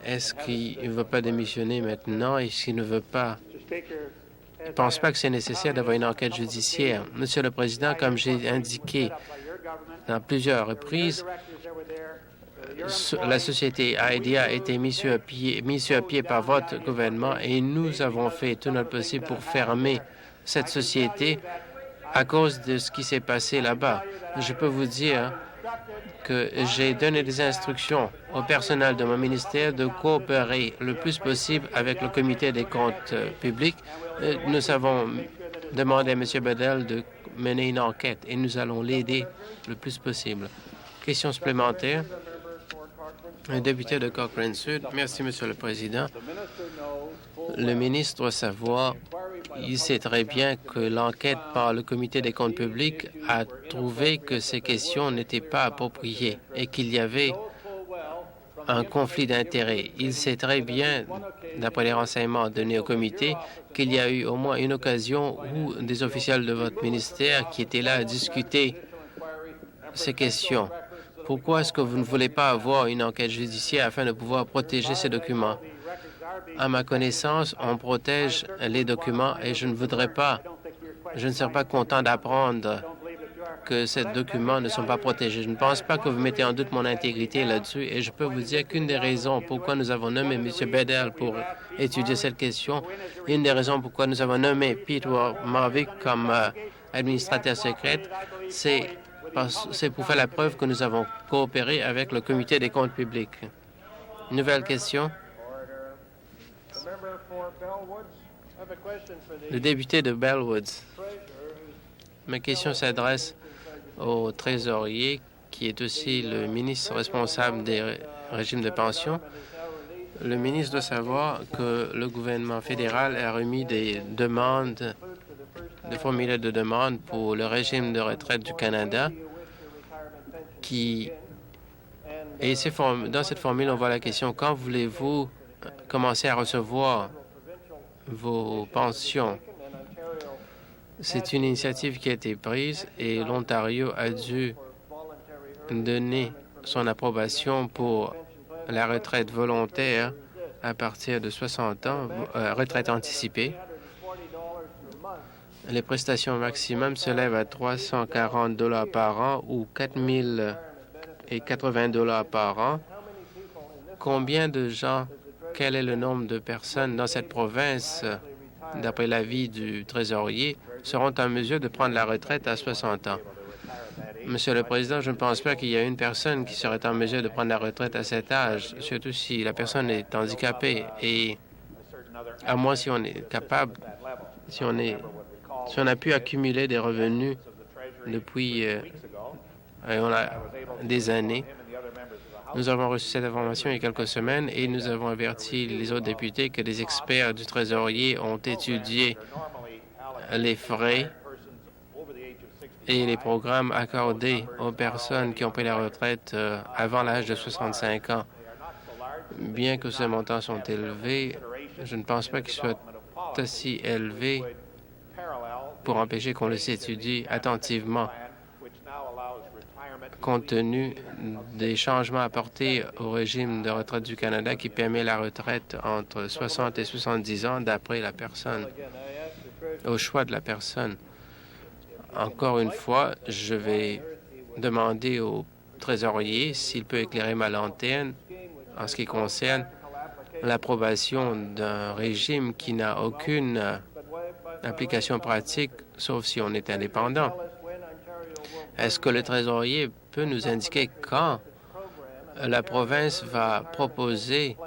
Est-ce qu'il ne veut pas démissionner maintenant? Est-ce qu'il ne veut pas? Je ne pense pas que c'est nécessaire d'avoir une enquête judiciaire. Monsieur le Président, comme j'ai indiqué dans plusieurs reprises, la société IDEA a été mise sur pied par votre gouvernement et nous avons fait tout notre possible pour fermer cette société à cause de ce qui s'est passé là-bas. Je peux vous dire que j'ai donné des instructions au personnel de mon ministère de coopérer le plus possible avec le comité des comptes publics. Nous avons demandé à M. Bedell de mener une enquête et nous allons l'aider le plus possible. Question supplémentaire. Un député de Cochrane Sud. Merci, Monsieur le Président. Le ministre doit savoir, il sait très bien que l'enquête par le comité des comptes publics a trouvé que ces questions n'étaient pas appropriées et qu'il y avait un conflit d'intérêts. Il sait très bien, d'après les renseignements donnés au comité, qu'il y a eu au moins une occasion où des officiels de votre ministère qui étaient là à discuter ces questions. Pourquoi est-ce que vous ne voulez pas avoir une enquête judiciaire afin de pouvoir protéger ces documents? À ma connaissance, on protège les documents et je ne serais pas content d'apprendre que ces documents ne sont pas protégés. Je ne pense pas que vous mettez en doute mon intégrité là-dessus et je peux vous dire qu'une des raisons pourquoi nous avons nommé M. Bedell pour étudier cette question, une des raisons pourquoi nous avons nommé Peter Mavic comme administrateur secret, c'est pour faire la preuve que nous avons coopéré avec le comité des comptes publics. Nouvelle question. Le député de Bellwoods. Ma question s'adresse au trésorier, qui est aussi le ministre responsable des régimes de pension. Le ministre doit savoir que le gouvernement fédéral a remis des demandes, des formulaires de demande pour le régime de retraite du Canada, dans cette formule, on voit la question, quand voulez-vous commencer à recevoir vos pensions? C'est une initiative qui a été prise et l'Ontario a dû donner son approbation pour la retraite volontaire à partir de 60 ans, retraite anticipée. Les prestations maximum s'élèvent à 340 $ par an ou 4 080 $ par an. Combien de gens quel est le nombre de personnes dans cette province, d'après l'avis du trésorier, seront en mesure de prendre la retraite à 60 ans? Monsieur le Président, je ne pense pas qu'il y a une personne qui serait en mesure de prendre la retraite à cet âge, surtout si la personne est handicapée. Et à moins si on est capable, si on a pu accumuler des revenus depuis des années. Nous avons reçu cette information il y a quelques semaines et nous avons averti les autres députés que des experts du trésorier ont étudié les frais et les programmes accordés aux personnes qui ont pris la retraite avant l'âge de 65 ans. Bien que ces montants sont élevés, je ne pense pas qu'ils soient aussi élevés pour empêcher qu'on les étudie attentivement, compte tenu des changements apportés au régime de retraite du Canada qui permet la retraite entre 60 et 70 ans d'après la personne, au choix de la personne. Encore une fois, je vais demander au trésorier s'il peut éclairer ma lanterne en ce qui concerne l'approbation d'un régime qui n'a aucune application pratique, sauf si on est indépendant. Est-ce que le trésorier peut nous indiquer quand la province va proposer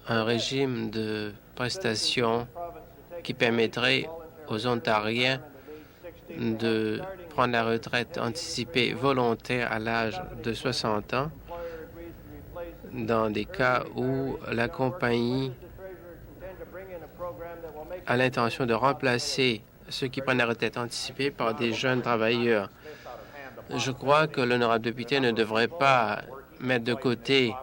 un régime de prestations qui permettrait aux Ontariens de prendre la retraite anticipée volontaire à l'âge de 60 ans dans des cas où la compagnie a l'intention de remplacer ceux qui prennent la retraite anticipée par des jeunes travailleurs. Je crois que l'honorable député ne devrait pas mettre de côté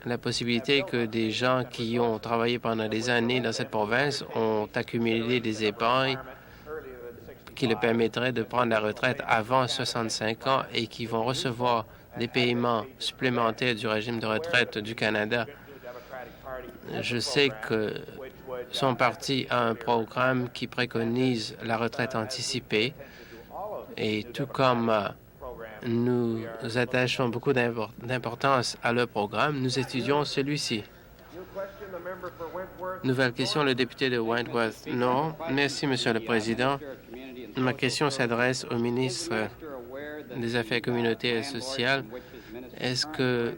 la possibilité que des gens qui ont travaillé pendant des années dans cette province ont accumulé des épargnes qui le permettraient de prendre la retraite avant 65 ans et qui vont recevoir des paiements supplémentaires du régime de retraite du Canada. Je sais que son parti a un programme qui préconise la retraite anticipée et tout comme nous attachons beaucoup d'importance à leur programme, nous étudions celui-ci. Nouvelle question, le député de Wentworth. Non. Merci, Monsieur le Président. Ma question s'adresse au ministre des Affaires communautaires et sociales. Est-ce que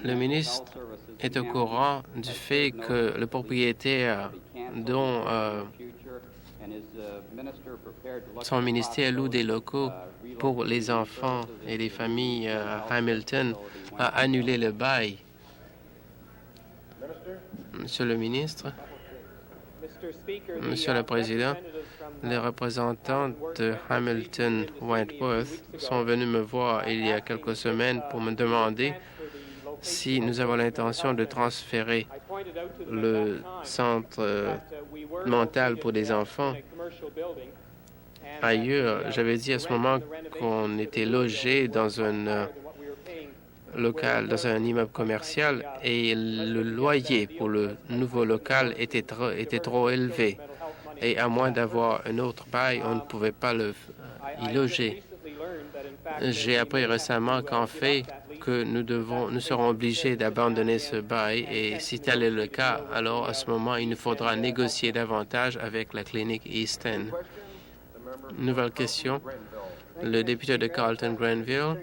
le ministre est au courant du fait que le propriétaire dont son ministère loue des locaux pour les enfants et les familles à Hamilton a annulé le bail? Monsieur le ministre, Monsieur le Président, les représentants de Hamilton Wentworth sont venus me voir il y a quelques semaines pour me demander si nous avons l'intention de transférer le centre mental pour des enfants ailleurs. J'avais dit à ce moment qu'on était logé dans un local, dans un immeuble commercial, et le loyer pour le nouveau local était trop élevé. Et à moins d'avoir un autre bail, on ne pouvait pas y loger. J'ai appris récemment qu'en fait, que nous serons obligés d'abandonner ce bail, et si tel est le cas, alors à ce moment, il nous faudra négocier davantage avec la clinique East End. Nouvelle question. Le député de Carleton-Grenville.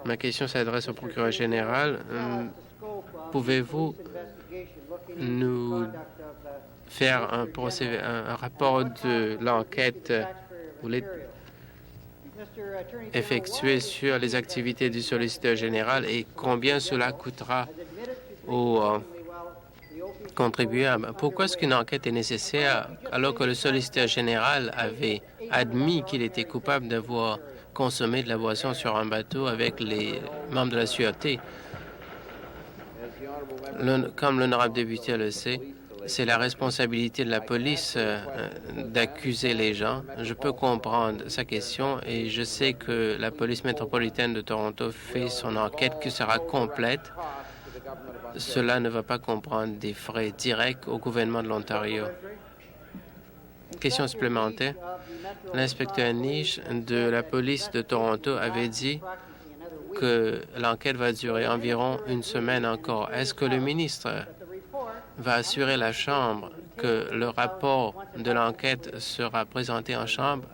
Ma question s'adresse au procureur général. Pouvez-vous nous faire un rapport de l'enquête effectuée sur les activités du solliciteur général et combien cela coûtera aux contribuables? Pourquoi est-ce qu'une enquête est nécessaire alors que le solliciteur général avait admis qu'il était coupable d'avoir consommé de la boisson sur un bateau avec les membres de la sûreté? Comme l'honorable député le sait, c'est la responsabilité de la police d'accuser les gens. Je peux comprendre sa question et je sais que la police métropolitaine de Toronto fait son enquête qui sera complète. Cela ne va pas comprendre des frais directs au gouvernement de l'Ontario. Question supplémentaire. L'inspecteur Niche de la police de Toronto avait dit que l'enquête va durer environ une semaine encore. Est-ce que le ministre va assurer la Chambre que le rapport de l'enquête sera présenté en Chambre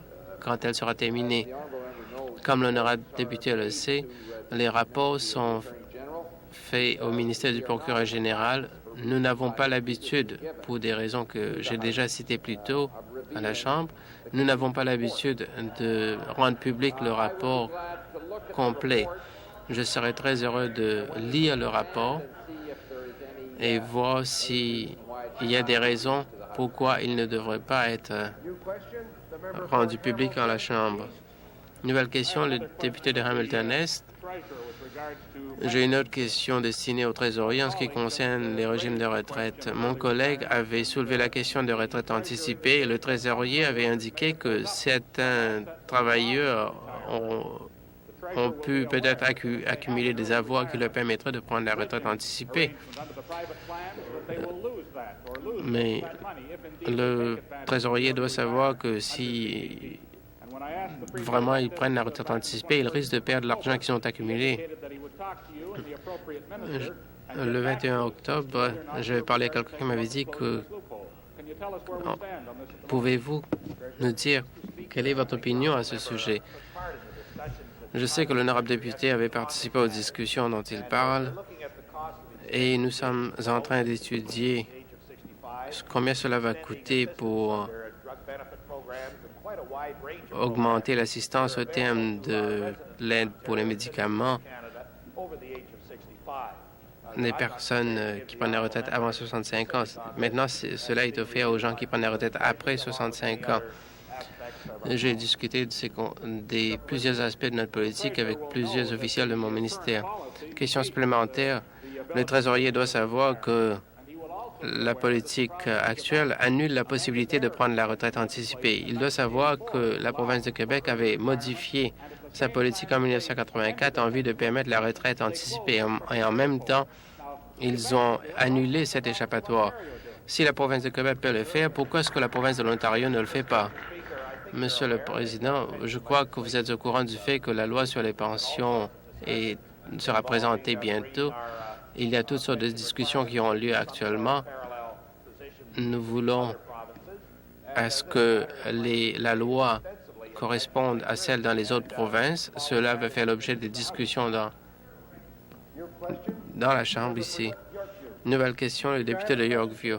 quand elle sera terminée. Comme l'honorable député le sait, les rapports sont faits au ministère du procureur général. Nous n'avons pas l'habitude, pour des raisons que j'ai déjà citées plus tôt à la Chambre, nous n'avons pas l'habitude de rendre public le rapport complet. Je serais très heureux de lire le rapport et voir s'il y a des raisons pourquoi il ne devrait pas être rendu public en la Chambre. Nouvelle question, le député de Hamilton-Est. J'ai une autre question destinée au trésorier en ce qui concerne les régimes de retraite. Mon collègue avait soulevé la question de retraite anticipée et le trésorier avait indiqué que certains travailleurs ont pu peut-être accumuler des avoirs qui leur permettraient de prendre la retraite anticipée. Mais le trésorier doit savoir que si vraiment ils prennent la retraite anticipée, ils risquent de perdre l'argent qu'ils ont accumulé. Le 21 octobre, j'avais parlé à quelqu'un qui m'avait dit que pouvez-vous nous dire quelle est votre opinion à ce sujet? Je sais que l'honorable député avait participé aux discussions dont il parle et nous sommes en train d'étudier combien cela va coûter pour augmenter l'assistance au terme de l'aide pour les médicaments des personnes qui prennent la retraite avant 65 ans. Maintenant, cela est offert aux gens qui prennent la retraite après 65 ans. J'ai discuté de plusieurs aspects de notre politique avec plusieurs officiels de mon ministère. Question supplémentaire, le trésorier doit savoir que la politique actuelle annule la possibilité de prendre la retraite anticipée. Il doit savoir que la province de Québec avait modifié sa politique en 1984 en vue de permettre la retraite anticipée. Et en même temps, ils ont annulé cet échappatoire. Si la province de Québec peut le faire, pourquoi est-ce que la province de l'Ontario ne le fait pas? Monsieur le Président, je crois que vous êtes au courant du fait que la loi sur les pensions sera présentée bientôt. Il y a toutes sortes de discussions qui ont lieu actuellement. Nous voulons à ce que la loi corresponde à celle dans les autres provinces. Cela va faire l'objet de discussions dans la Chambre ici. Nouvelle question, le député de Yorkview.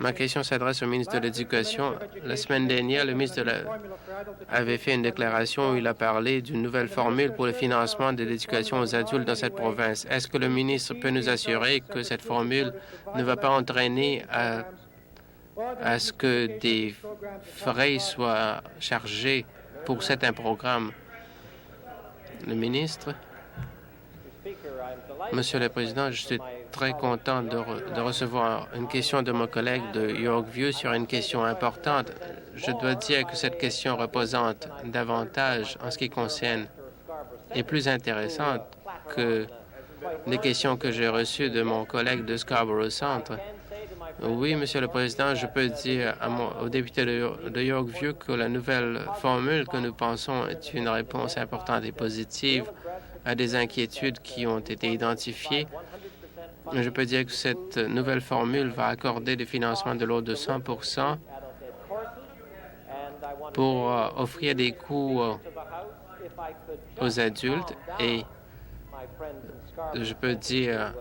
Ma question s'adresse au ministre de l'Éducation. La semaine dernière, le ministre avait fait une déclaration où il a parlé d'une nouvelle formule pour le financement de l'éducation aux adultes dans cette province. Est-ce que le ministre peut nous assurer que cette formule ne va pas entraîner à ce que des frais soient chargés pour certains programmes? Le ministre. Monsieur le Président, je suis très content de recevoir une question de mon collègue de Yorkview sur une question importante. Je dois dire que cette question représente davantage en ce qui concerne et plus intéressante que les questions que j'ai reçues de mon collègue de Scarborough Centre. Oui, Monsieur le Président, je peux dire au député de Yorkview que la nouvelle formule que nous pensons est une réponse importante et positive à des inquiétudes qui ont été identifiées. Je peux dire que cette nouvelle formule va accorder des financements de l'ordre de 100 pour offrir des cours aux adultes. Et je peux dire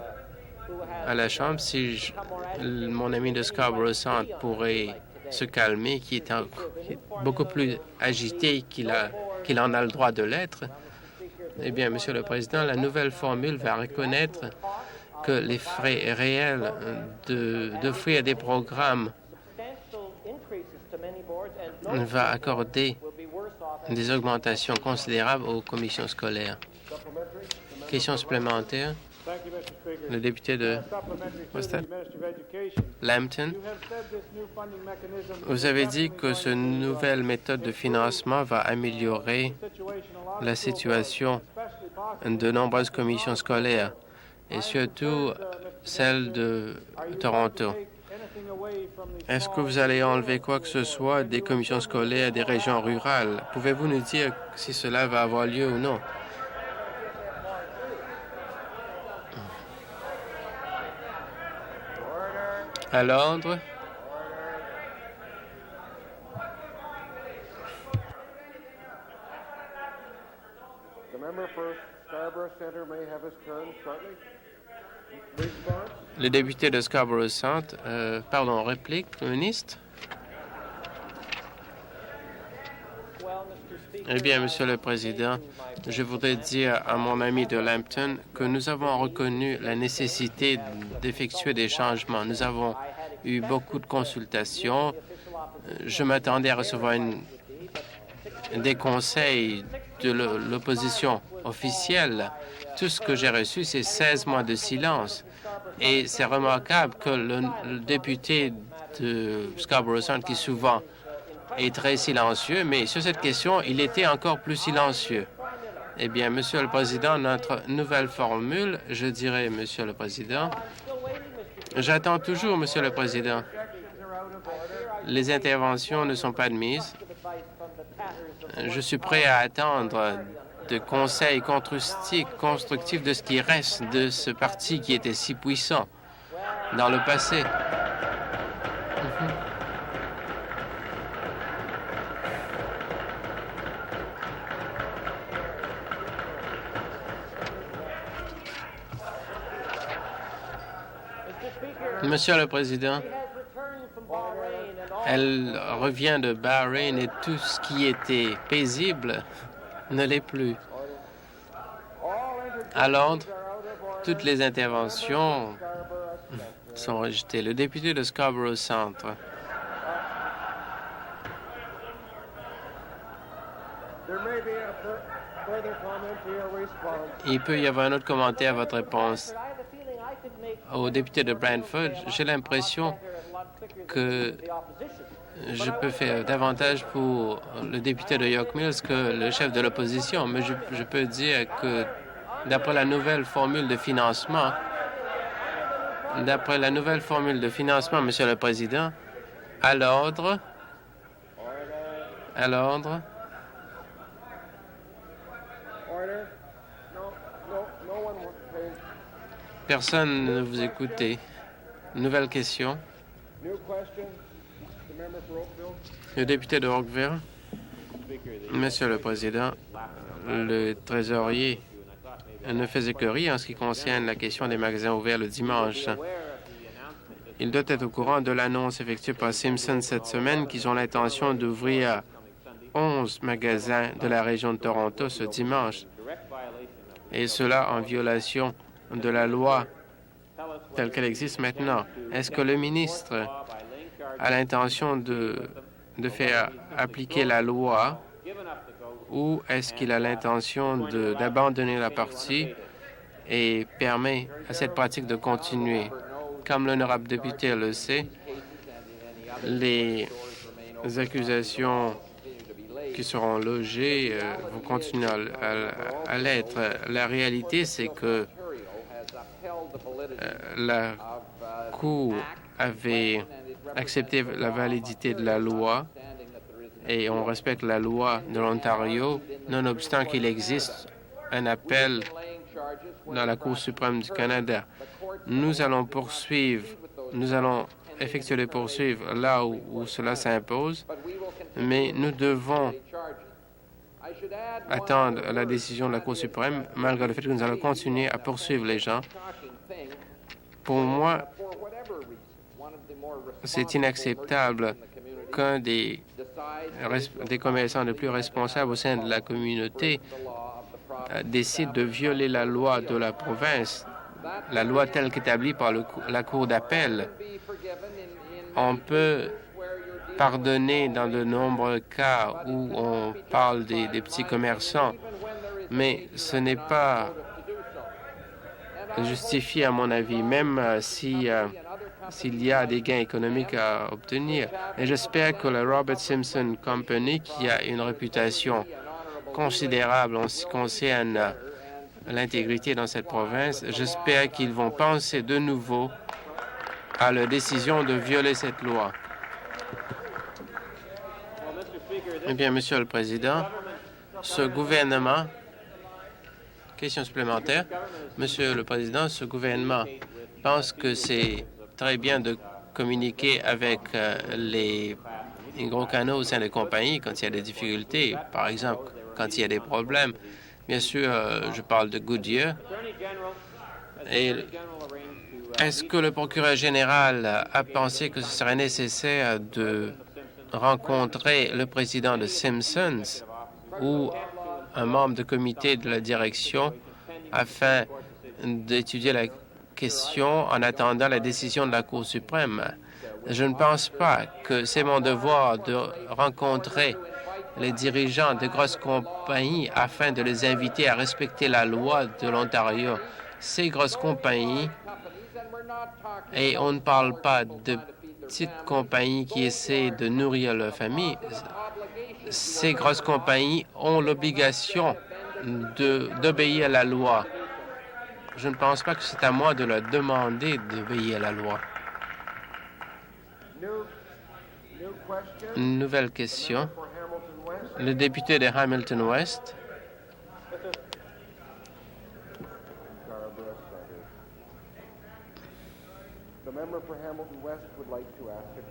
à la Chambre, si mon ami de Scarborough Centre pourrait se calmer, qui est beaucoup plus agité qu'il en a le droit de l'être. Eh bien, Monsieur le Président, la nouvelle formule va reconnaître que les frais réels d'offrir des programmes va accorder des augmentations considérables aux commissions scolaires. Question supplémentaire. Le député de Lambton. Vous avez dit que cette nouvelle méthode de financement va améliorer la situation de nombreuses commissions scolaires et surtout celle de Toronto. Est-ce que vous allez enlever quoi que ce soit des commissions scolaires des régions rurales? Pouvez-vous nous dire si cela va avoir lieu ou non? À l'ordre. Le député de Scarborough Centre, réplique, le ministre. Eh bien, Monsieur le Président, je voudrais dire à mon ami de Lambton que nous avons reconnu la nécessité d'effectuer des changements. Nous avons eu beaucoup de consultations. Je m'attendais à recevoir des conseils de l'opposition officielle. Tout ce que j'ai reçu, c'est 16 mois de silence. Et c'est remarquable que le député de Scarborough Centre, qui souvent est très silencieux, mais sur cette question, il était encore plus silencieux. Eh bien, Monsieur le Président, notre nouvelle formule, je dirais, Monsieur le Président, j'attends toujours, Monsieur le Président. Les interventions ne sont pas admises. Je suis prêt à attendre de conseils constructifs de ce qui reste de ce parti qui était si puissant dans le passé. Monsieur le Président, elle revient de Bahreïn et tout ce qui était paisible ne l'est plus. À l'ordre, toutes les interventions sont rejetées. Le député de Scarborough Centre. Il peut y avoir un autre commentaire à votre réponse. Au député de Brantford, j'ai l'impression que je peux faire davantage pour le député de York Mills que le chef de l'opposition, mais je peux dire que d'après la nouvelle formule de financement, Monsieur le Président, à l'ordre, personne ne vous écoute. Nouvelle question. Le député de Oakville. Monsieur le Président, le trésorier ne faisait que rire en ce qui concerne la question des magasins ouverts le dimanche. Il doit être au courant de l'annonce effectuée par Simpson cette semaine qu'ils ont l'intention d'ouvrir 11 magasins de la région de Toronto ce dimanche, et cela en violation de la loi telle qu'elle existe maintenant. Est-ce que le ministre a l'intention de faire appliquer la loi ou est-ce qu'il a l'intention d'abandonner la partie et permet à cette pratique de continuer? Comme l'honorable député le sait, les accusations qui seront logées vont continuer à l'être. La réalité, c'est que la Cour avait accepté la validité de la loi et on respecte la loi de l'Ontario, nonobstant qu'il existe un appel dans la Cour suprême du Canada. Nous allons effectuer les poursuivre là où cela s'impose, mais nous devons attendre la décision de la Cour suprême, malgré le fait que nous allons continuer à poursuivre les gens. Pour moi, c'est inacceptable qu'un des commerçants les plus responsables au sein de la communauté décide de violer la loi de la province, la loi telle qu'établie par la Cour d'appel. On peut pardonner dans de nombreux cas où on parle des petits commerçants, mais ce n'est pas justifié à mon avis, même s'il y a des gains économiques à obtenir. Et j'espère que la Robert Simpson Company, qui a une réputation considérable en ce qui concerne l'intégrité dans cette province, j'espère qu'ils vont penser de nouveau à leur décision de violer cette loi. Eh bien, Monsieur le Président, ce gouvernement... Question supplémentaire. Monsieur le Président, ce gouvernement pense que c'est très bien de communiquer avec les gros canaux au sein des compagnies quand il y a des difficultés, par exemple, quand il y a des problèmes. Bien sûr, je parle de Goodyear. Et est-ce que le procureur général a pensé que ce serait nécessaire de rencontrer le président de Simpsons ou un membre du comité de la direction afin d'étudier la question en attendant la décision de la Cour suprême? Je ne pense pas que c'est mon devoir de rencontrer les dirigeants de grosses compagnies afin de les inviter à respecter la loi de l'Ontario. Ces grosses compagnies, et on ne parle pas de petites compagnies qui essaient de nourrir leur famille, ces grosses compagnies ont l'obligation d'obéir à la loi. Je ne pense pas que c'est à moi de leur demander d'obéir à la loi. Une nouvelle question. Le député de Hamilton West.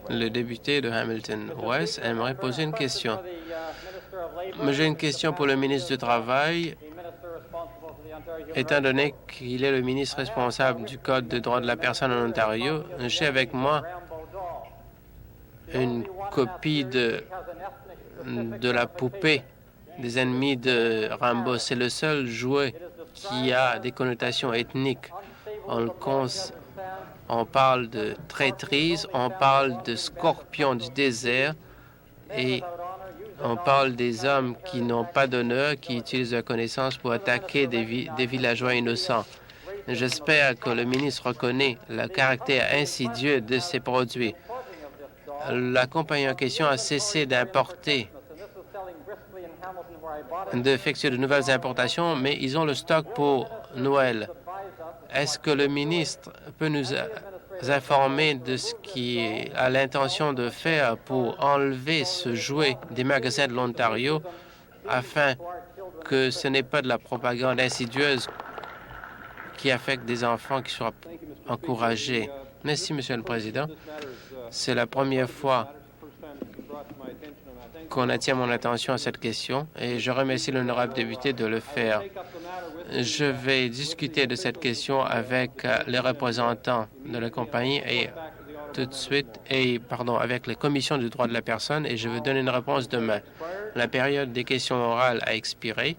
Le député de Hamilton West aimerait poser une question. J'ai une question pour le ministre du Travail. Étant donné qu'il est le ministre responsable du Code des droits de la personne en Ontario, j'ai avec moi une copie de la poupée des ennemis de Rambo. C'est le seul jouet qui a des connotations ethniques. On parle de traîtrise, on parle de scorpions du désert et on parle des hommes qui n'ont pas d'honneur, qui utilisent leur connaissance pour attaquer des villageois innocents. J'espère que le ministre reconnaît le caractère insidieux de ces produits. La compagnie en question a cessé d'importer, d'effectuer de nouvelles importations, mais ils ont le stock pour Noël. Est-ce que le ministre peut nous informer de ce qu'il a l'intention de faire pour enlever ce jouet des magasins de l'Ontario afin que ce n'est pas de la propagande insidieuse qui affecte des enfants qui soient encouragés? Merci, Monsieur le Président. C'est la première fois qu'on attire mon attention à cette question et je remercie l'honorable député de le faire. Je vais discuter de cette question avec les représentants de la compagnie et tout de suite, avec les commissions du droit de la personne et je vais donner une réponse demain. La période des questions orales a expiré.